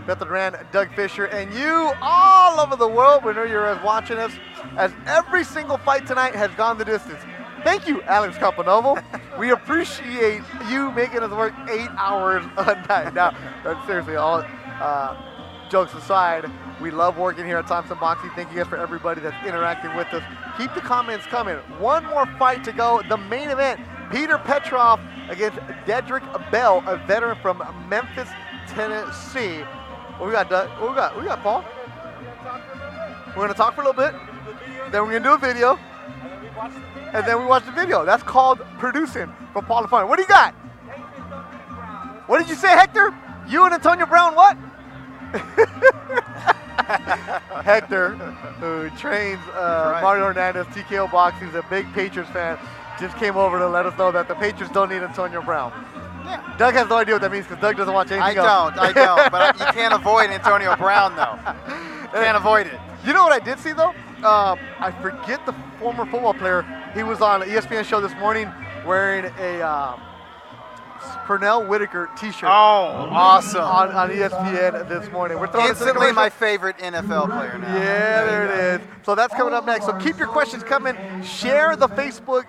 Beth Duran, Doug Fisher, and you all over the world, we know you're watching us, as every single fight tonight has gone the distance. Thank you, Alex Campanovo. We appreciate you making us work 8 hours a night. Now, seriously, all jokes aside, we love working here at Thompson Boxing. Thank you guys for everybody that's interacting with us. Keep the comments coming. One more fight to go. The main event, Peter Petrov against Dedrick Bell, a veteran from Memphis, Tennessee. What we got, Doug? What we got? We got Paul. We're gonna talk for a little bit. Then we're gonna do a video. And then we watch the video. That's called producing from Paul LaFont. What do you got? What did you say, Hector? You and Antonio Brown, what? Hector, who trains Mario Hernandez, TKO Boxing, he's a big Patriots fan, just came over to let us know that the Patriots don't need Antonio Brown. Yeah. Doug has no idea what that means because Doug doesn't watch anything else. I don't. But you can't avoid Antonio Brown, though. Can't avoid it. You know what I did see, though? I forget the former football player. He was on an ESPN show this morning wearing a Pernell Whitaker T-shirt. Oh, awesome. On ESPN this morning. We're throwing Instantly my favorite NFL player now. Yeah, there it is. So that's coming up next. So keep your questions coming. Share the Facebook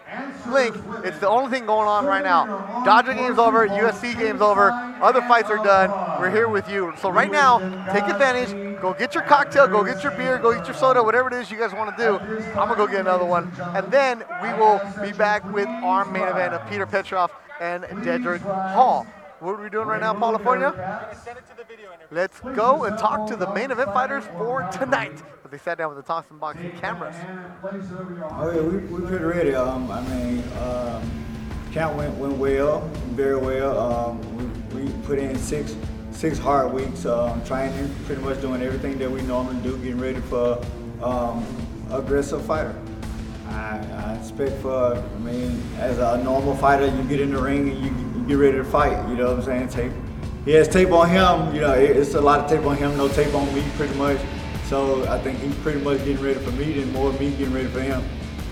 link. It's the only thing going on right now. Dodger game's over. USC game's over. Other fights are done. We're here with you. So right now, take advantage. Go get your cocktail. Go get your beer. Go get your soda. Whatever it is you guys want to do. I'm going to go get another one. And then we will be back with our main event of Peter Petrov and Dedrick Hall. What are we doing right now, California? Let's go and talk to the main event fighters for tonight. But they sat down with the Thompson boxing cameras. Oh yeah, we pretty ready. Camp went well, very well. We put in six hard weeks training, pretty much doing everything that we normally do, getting ready for aggressive fighter. I expect as a normal fighter, you get in the ring and you get ready to fight, you know what I'm saying? He has tape on him, it's a lot of tape on him, no tape on me pretty much. So I think he's pretty much getting ready for me and more me getting ready for him.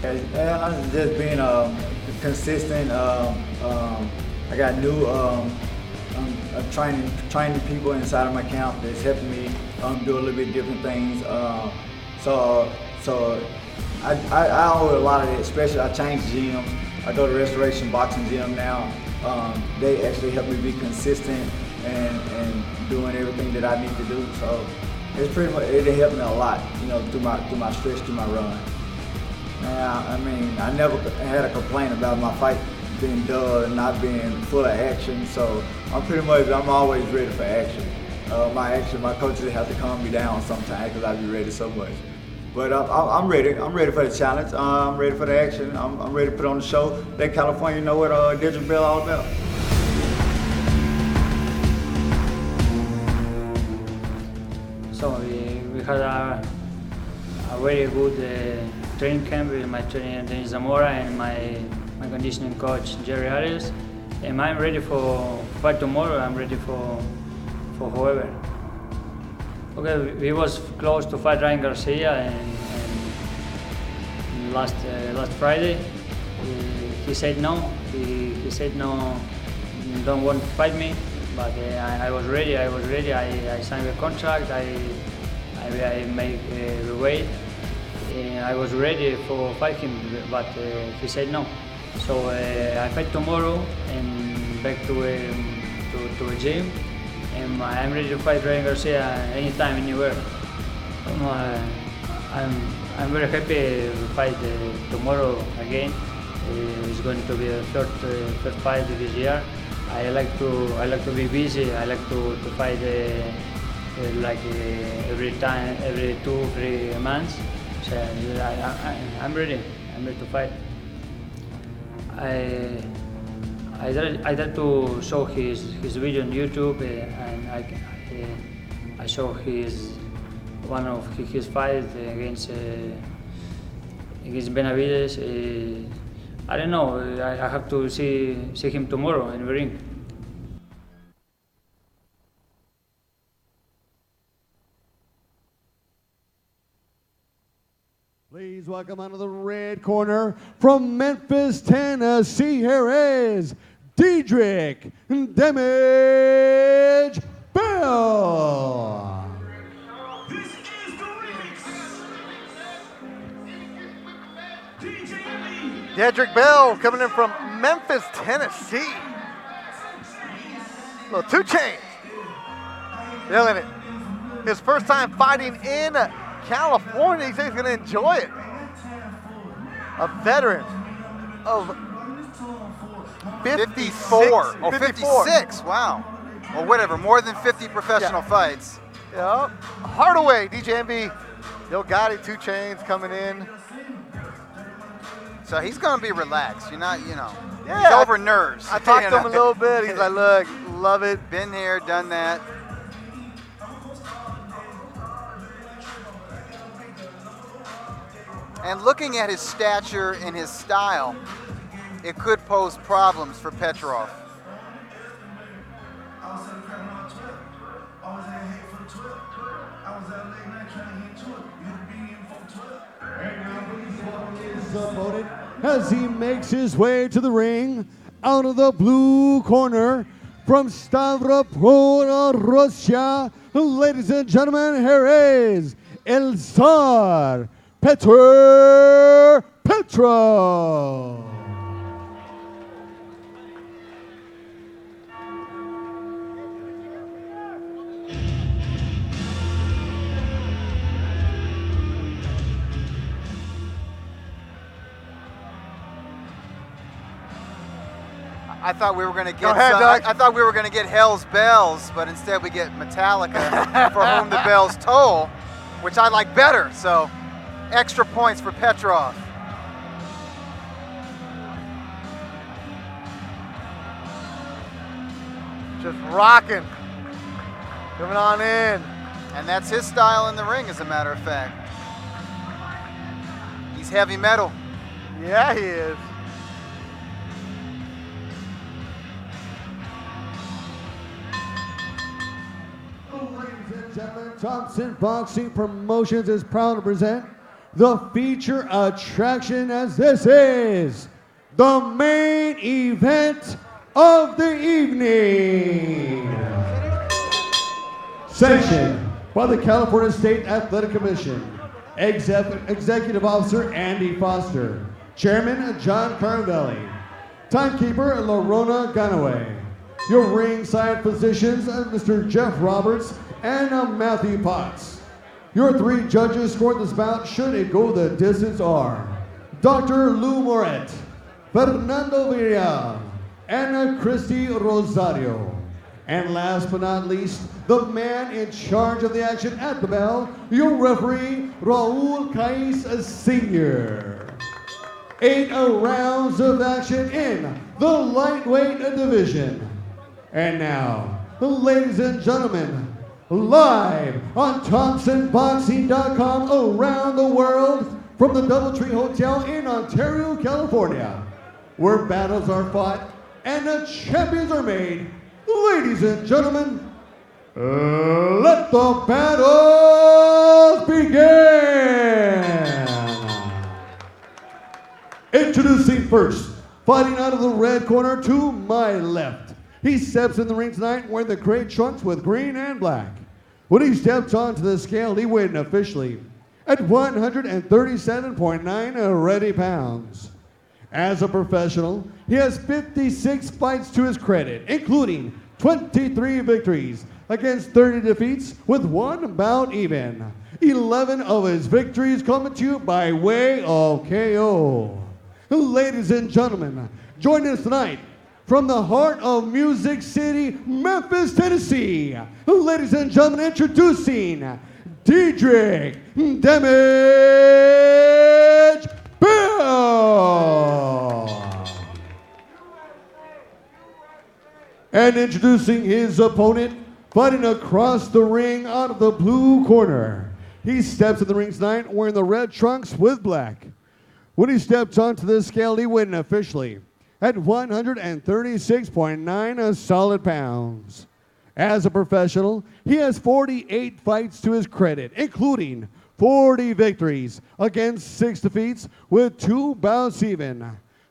I'm just being consistent. I got new training people inside of my camp that's helping me do a little bit different things. So I owe a lot of it, especially I changed gyms. I go to Restoration Boxing Gym now. They actually help me be consistent and doing everything that I need to do. So it's pretty much, it helped me a lot, through my stretch, through my run. Now, I never had a complaint about my fight being dull and not being full of action. So I'm always ready for action. My coaches have to calm me down sometimes because I be ready so much. But I'm ready. I'm ready for the challenge. I'm ready for the action. I'm ready to put on the show. Let California know what Dedrick Bell all about. So we had a very good training camp with my trainer Denis Zamora and my conditioning coach Jerry Harris. And I'm ready for fight tomorrow. I'm ready for whoever. Okay, we was close to fight Ryan Garcia and last Friday. He said no. He said no, don't want to fight me. But I was ready. I signed a contract. I made the weight. I was ready for fight him, but he said no. So I fight tomorrow and back to a gym. And I'm ready to fight Ryan Garcia anytime, anywhere. I'm very happy to fight tomorrow again. It's going to be the third fight this year. I like to be busy. I like to fight every 2-3 months. So I'm ready. I'm ready to fight. I tried to show his video on YouTube, and I show one of his fights against Benavides. I don't know. I have to see him tomorrow in the ring. Please welcome out of the red corner from Memphis, Tennessee. Here is Dedrick "Damage" Bell. This is the remix. DJ Dedrick Bell coming in from Memphis, Tennessee. Little 2 Chainz. Feeling it. His first time fighting in California. He says he's going to enjoy it. A veteran of 54. Oh, 56. Wow. Well, whatever. More than 50 professional fights. Yeah. Hardaway, DJ MB. Yo Gotti, 2 Chainz coming in. So he's going to be relaxed. You're not, Yeah, he's over nerves. I talked to him a little bit. He's like, look, love it. Been here, done that. And looking at his stature and his style, it could pose problems for Petrov. His opponent, as he makes his way to the ring, out of the blue corner from Stavropol, Russia. Ladies and gentlemen, here is El Tsar Petr Petrov. I thought we were going to get. Go ahead, Doug. I thought we were going to get Hell's Bells, but instead we get Metallica for Whom the Bells Toll, which I like better. So, extra points for Petrov. Just rocking. Coming on in. And that's his style in the ring, as a matter of fact. He's heavy metal. Yeah, he is. Ladies and gentlemen, Thompson Boxing Promotions is proud to present the feature attraction, as this is the main event of the evening. Sanctioned by the California State Athletic Commission, Executive Officer Andy Foster, Chairman John Carvelli, Timekeeper Lorona Ganaway. Your ringside physicians, Mr. Jeff Roberts and Matthew Potts. Your three judges scored this bout, should it go the distance, are Dr. Lou Moret, Fernando Villarreal, and Christy Rosario. And last but not least, the man in charge of the action at the bell, your referee, Raul Cais Sr. 8 rounds of action in the lightweight division. And now, ladies and gentlemen, live on ThompsonBoxing.com around the world from the Doubletree Hotel in Ontario, California, where battles are fought and the champions are made. Ladies and gentlemen, let the battles begin. Introducing first, fighting out of the red corner to my left. He steps in the ring tonight wearing the gray trunks with green and black. When he steps onto the scale, he weighed officially at 137.9 ready pounds. As a professional, he has 56 fights to his credit, including 23 victories against 30 defeats with 1 bout even. 11 of his victories coming to you by way of KO. Ladies and gentlemen, join us tonight from the heart of Music City, Memphis, Tennessee. Ladies and gentlemen, introducing Diedrich Damage Bell. And introducing his opponent, fighting across the ring out of the blue corner. He steps in the ring tonight wearing the red trunks with black. When he steps onto the scale, he weighed officially at 136.9 solid pounds. As a professional, he has 48 fights to his credit, including 40 victories against 6 defeats with 2 bouts even.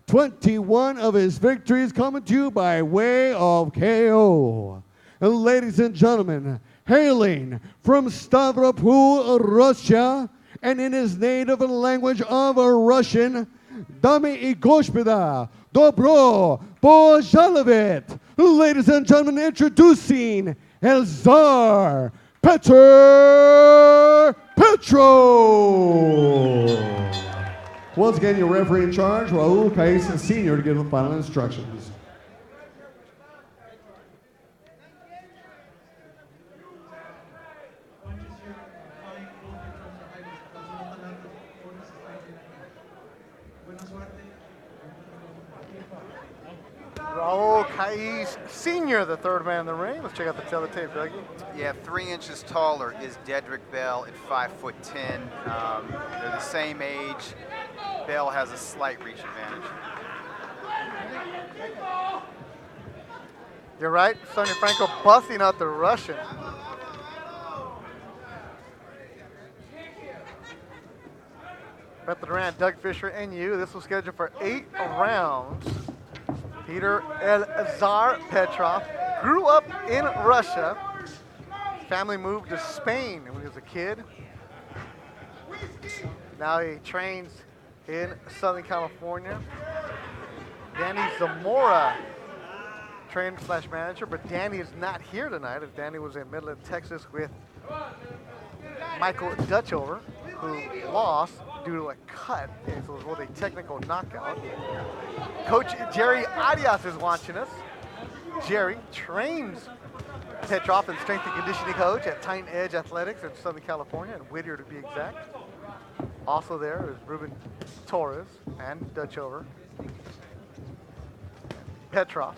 21 of his victories coming to you by way of KO. And ladies and gentlemen, hailing from Stavropol, Russia, and in his native language of Russian, Dami i Gospoda, Dobro Bozhalovet. Ladies and gentlemen, introducing El Tsar Petr Petrov. Once again, your referee in charge, Raul Cais Sr., to give the final instructions. Raul Cais Sr., the third man in the ring. Let's check out the tape, Dougie. Yeah, 3 inches taller is Diedrich Bell at 5'10". They're the same age. Bell has a slight reach advantage. You're right, Sonia Franco busting out the Russian. Brett Durant, Doug Fisher, and you. This was scheduled for 8 rounds. Peter Elazar Petrov grew up in Russia. Family moved to Spain when he was a kid. Now he trains in Southern California. Danny Zamora, trainer / manager, but Danny is not here tonight, as Danny was in Midland, Texas with Michael Dutchover, who lost due to a cut. And so it was a technical knockout. Coach Jerry Arias is watching us. Jerry trains Petrov and strength and conditioning coach at Titan Edge Athletics in Southern California, in Whittier to be exact. Also there is Ruben Torres and Dutchover. Petrov,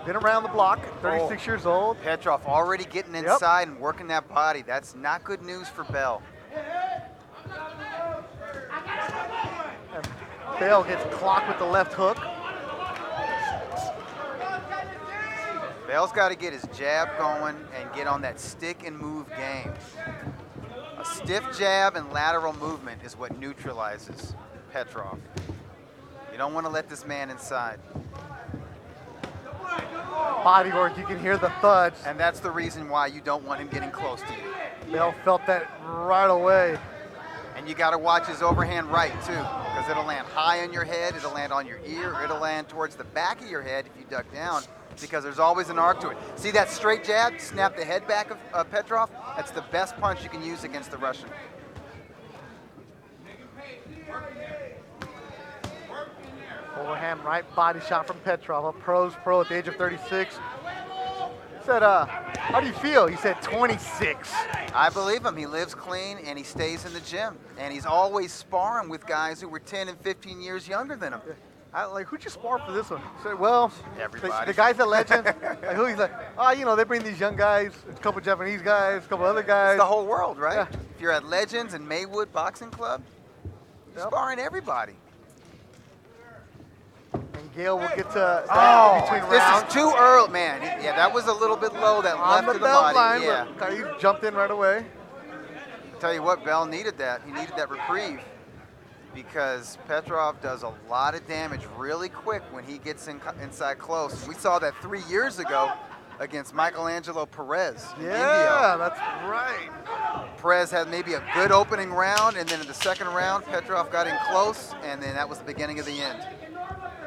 been around the block, 36 years old. Petrov already getting inside and working that body. That's not good news for Bell. And Bell gets clocked with the left hook. Bell's got to get his jab going and get on that stick and move game. A stiff jab and lateral movement is what neutralizes Petrov. You don't want to let this man inside. Body work, you can hear the thuds. And that's the reason why you don't want him getting close to you. Bell felt that right away. And you got to watch his overhand right too, because it'll land high on your head, it'll land on your ear, or it'll land towards the back of your head if you duck down, because there's always an arc to it. See that straight jab, snap the head back of Petrov? That's the best punch you can use against the Russian. Overhand right body shot from Petrov, a pro's pro at the age of 36. He said, how do you feel? He said 26. I believe him. He lives clean and he stays in the gym. And he's always sparring with guys who were 10 and 15 years younger than him. Who'd you spar for this one? He said, well, everybody. The guys at Legends. Who? He's like, they bring these young guys, a couple Japanese guys, a couple other guys. It's the whole world, right? Yeah. If you're at Legends and Maywood Boxing Club, you're sparring everybody. And Gale will get to between this rounds. is too early, man. Yeah, that was a little bit low, that On left the of the belt body. line, Yeah. but he jumped in right away. Tell you what, Bell needed that. He needed that reprieve because Petrov does a lot of damage really quick when he gets inside close. We saw that 3 years ago against Michelangelo Perez in Indio. That's right. Perez had maybe a good opening round, and then in the second round, Petrov got in close, and then that was the beginning of the end.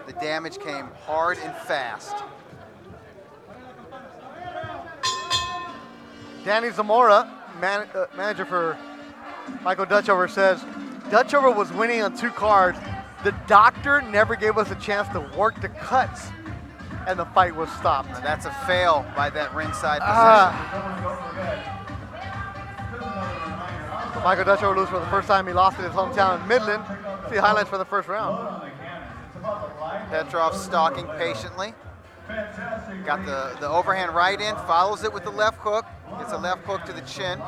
The damage came hard and fast. Danny Zamora, manager for Michael Dutchover, says, Dutchover was winning on 2 cards. The doctor never gave us a chance to work the cuts, and the fight was stopped. Now that's a fail by that ringside position. So Michael Dutchover loses for the first time. He lost in his hometown in Midland. See highlights for the first round. Petrov stalking patiently. Got the overhand right in, follows it with the left hook. Gets a left hook to the chin.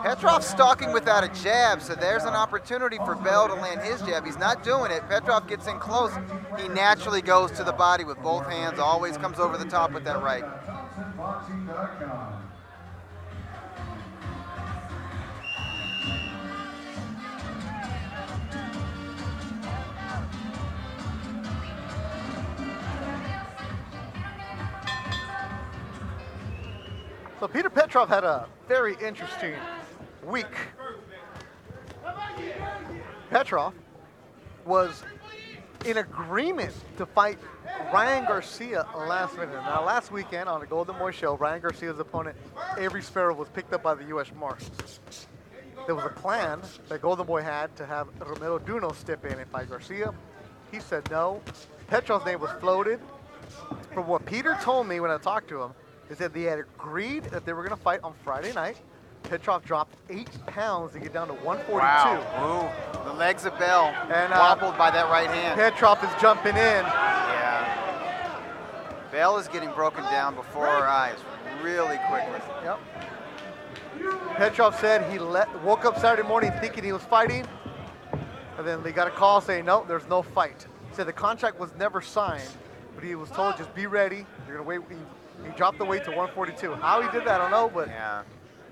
Petrov stalking without a jab, so there's an opportunity for Bell to land his jab. He's not doing it. Petrov gets in close. He naturally goes to the body with both hands, always comes over the top with that right. So Peter Petrov had a very interesting week. Petrov was in agreement to fight Ryan Garcia last minute. Now, last weekend on the Golden Boy show, Ryan Garcia's opponent, Avery Sparrow, was picked up by the U.S. Marshals. There was a plan that Golden Boy had to have Romero Duno step in and fight Garcia. He said no. Petrov's name was floated. From what Peter told me when I talked to him, is that they had agreed that they were going to fight on Friday night. Petrov dropped 8 pounds to get down to 142. Wow. Ooh. The legs of Bell and wobbled by that right hand. Petrov is jumping in. Yeah. Bell is getting broken down before our eyes really quickly. Yep. Petrov said he woke up Saturday morning thinking he was fighting, and then they got a call saying, no, there's no fight. He said the contract was never signed, but he was told, just be ready. You're going to wait. He dropped the weight to 142. How he did that, I don't know, but yeah.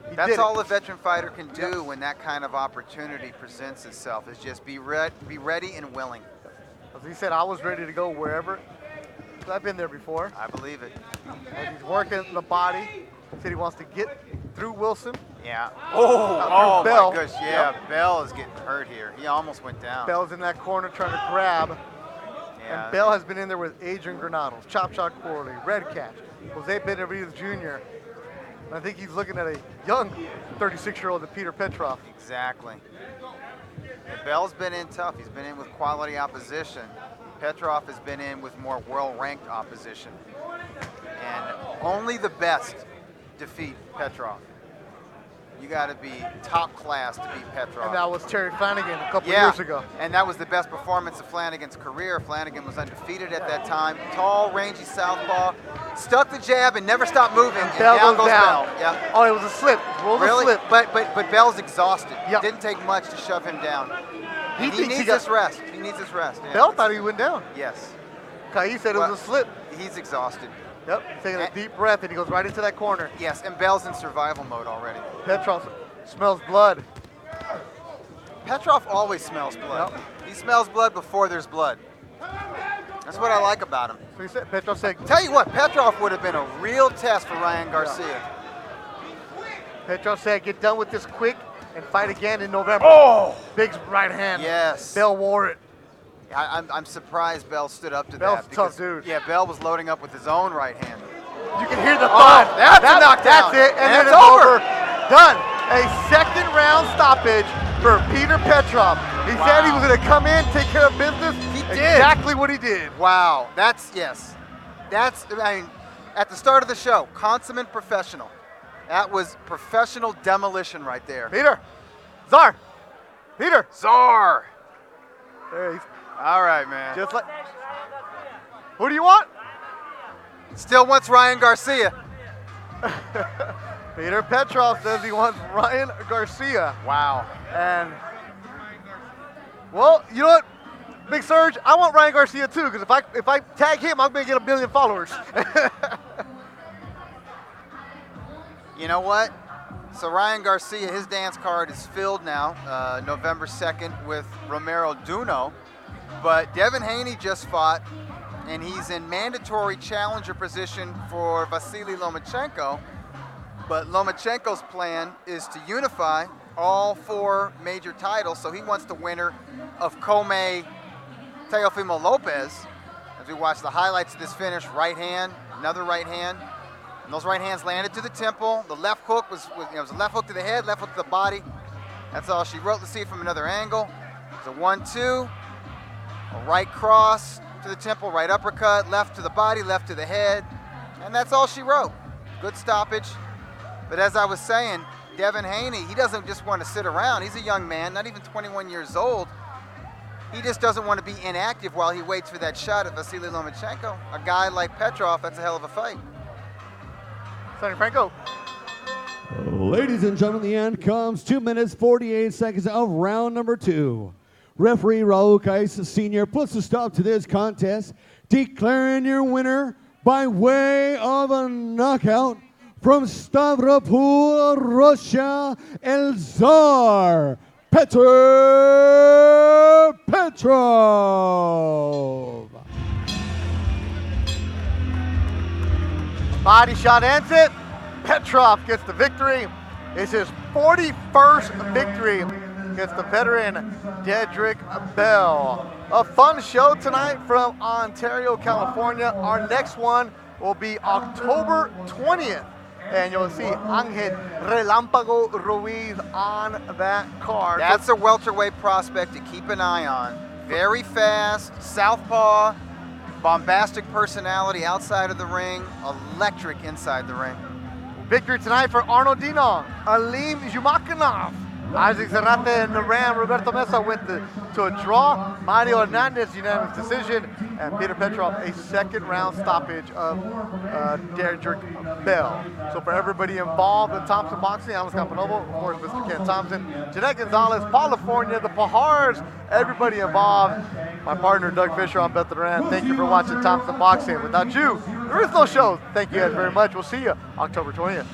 he That's did all it. a veteran fighter can do when that kind of opportunity presents itself, is just be ready and willing. As he said, I was ready to go wherever. I've been there before. I believe it. And he's working the body. Said he wants to get through Wilson. Yeah. Oh, Bell. My gosh, yeah. Bell is getting hurt here. He almost went down. Bell's in that corner trying to grab. Yeah. And Bell has been in there with Adrian Granados, Chop Shot Corley, Red Catch, Jose Benavides Jr. And I think he's looking at a young 36-year-old Peter Petrov. Exactly. And Bell's been in tough. He's been in with quality opposition. Petrov has been in with more world-ranked opposition. And only the best defeat Petrov. You got to be top class to beat Petrov. And that was Terry Flanagan a couple Yeah, years ago. and that was the best performance of Flanagan's career. Flanagan was undefeated at that time. Tall, rangy southpaw, stuck the jab and never stopped moving. And Bell down goes goes down. Bell. Yeah. Oh, it was a slip. Rolled a Really? slip. But Bell's exhausted. Yep. Didn't take much to shove him down. He He thinks he needs got- this rest. He needs this rest. Yeah. Bell thought he went down. Yes. Kai said it Well, was a slip. He's exhausted. Yep, taking a And- deep breath, and he goes right into that corner. Yes, and Bell's in survival mode already. Petrov smells blood. Petrov always smells blood. Yep. He smells blood before there's blood. That's what I like about him. So he said, Petrov said, Tell you what, Petrov would have been a real test for Ryan Garcia. Petrov said, get done with this quick and fight again in November. Oh! Big right hand. Yes. Bell wore it. I'm surprised Bell stood up to Bell's that. a tough dude. Yeah, Bell was loading up with his own right hand. You can hear the Oh, thud. that's a knockdown. That's it, and then And it's it's over. Done. A second round stoppage for Peter Petrov. He said he was going to come in, take care of business. He did. Exactly what he did. Wow, yes. I mean, at the start of the show, consummate professional. That was professional demolition right there. Peter. Czar. Peter. Czar. There he's All right, man. just like. Who do you want? Still wants Ryan Garcia. Peter Petrov says he wants Ryan Garcia. Wow. And, well, you know what, Big Surge? I want Ryan Garcia too, because if I tag him, I'm going to get 1 million followers. You know what? So Ryan Garcia, his dance card is filled now, November 2nd with Romero Duno. But Devin Haney just fought, and he's in mandatory challenger position for Vasily Lomachenko. But Lomachenko's plan is to unify all 4 major titles, so he wants the winner of Comey Teofimo Lopez. As we watch the highlights of this finish, right hand, another right hand. And those right hands landed to the temple. The left hook was a left hook to the head, left hook to the body. That's all she wrote. Let's see it from another angle. It's a 1-2, a right cross to the temple, right uppercut, left to the body, left to the head. And that's all she wrote. Good stoppage. But as I was saying, Devin Haney, he doesn't just want to sit around. He's a young man, not even 21 years old. He just doesn't want to be inactive while he waits for that shot at Vasily Lomachenko. A guy like Petrov, that's a hell of a fight. Sonny Franco. Ladies and gentlemen, the end comes 2 minutes, 48 seconds of round number 2. Referee Raul Kais Sr. puts a stop to this contest, declaring your winner by way of a knockout from Stavropol, Russia, El Tsar, Petr Petrov. Body shot ends it. Petrov gets the victory. It's his 41st victory against the veteran Dedrick Bell. A fun show tonight from Ontario, California. Our next one will be October 20th. And you'll see Angel Relampago Ruiz on that card. That's a welterweight prospect to keep an eye on. Very fast, southpaw, bombastic personality outside of the ring, electric inside the ring. Victory tonight for Arnold Dinong, Alim Zhumakinov, Isaac Zarate and Naram Roberto Mesa went to a draw. Mario Hernandez unanimous decision, and Peter Petrov a second round stoppage of Dedrick Bell. So for everybody involved in Thompson Boxing, Alex Campanovo, of course Mr. Ken Thompson, Jeanette Gonzalez, California, the Pahars, everybody involved. My partner Doug Fisher on Bet the Rand. Thank you for watching Thompson Boxing. Without you, there is no show. Thank you guys very much. We'll see you October 20th.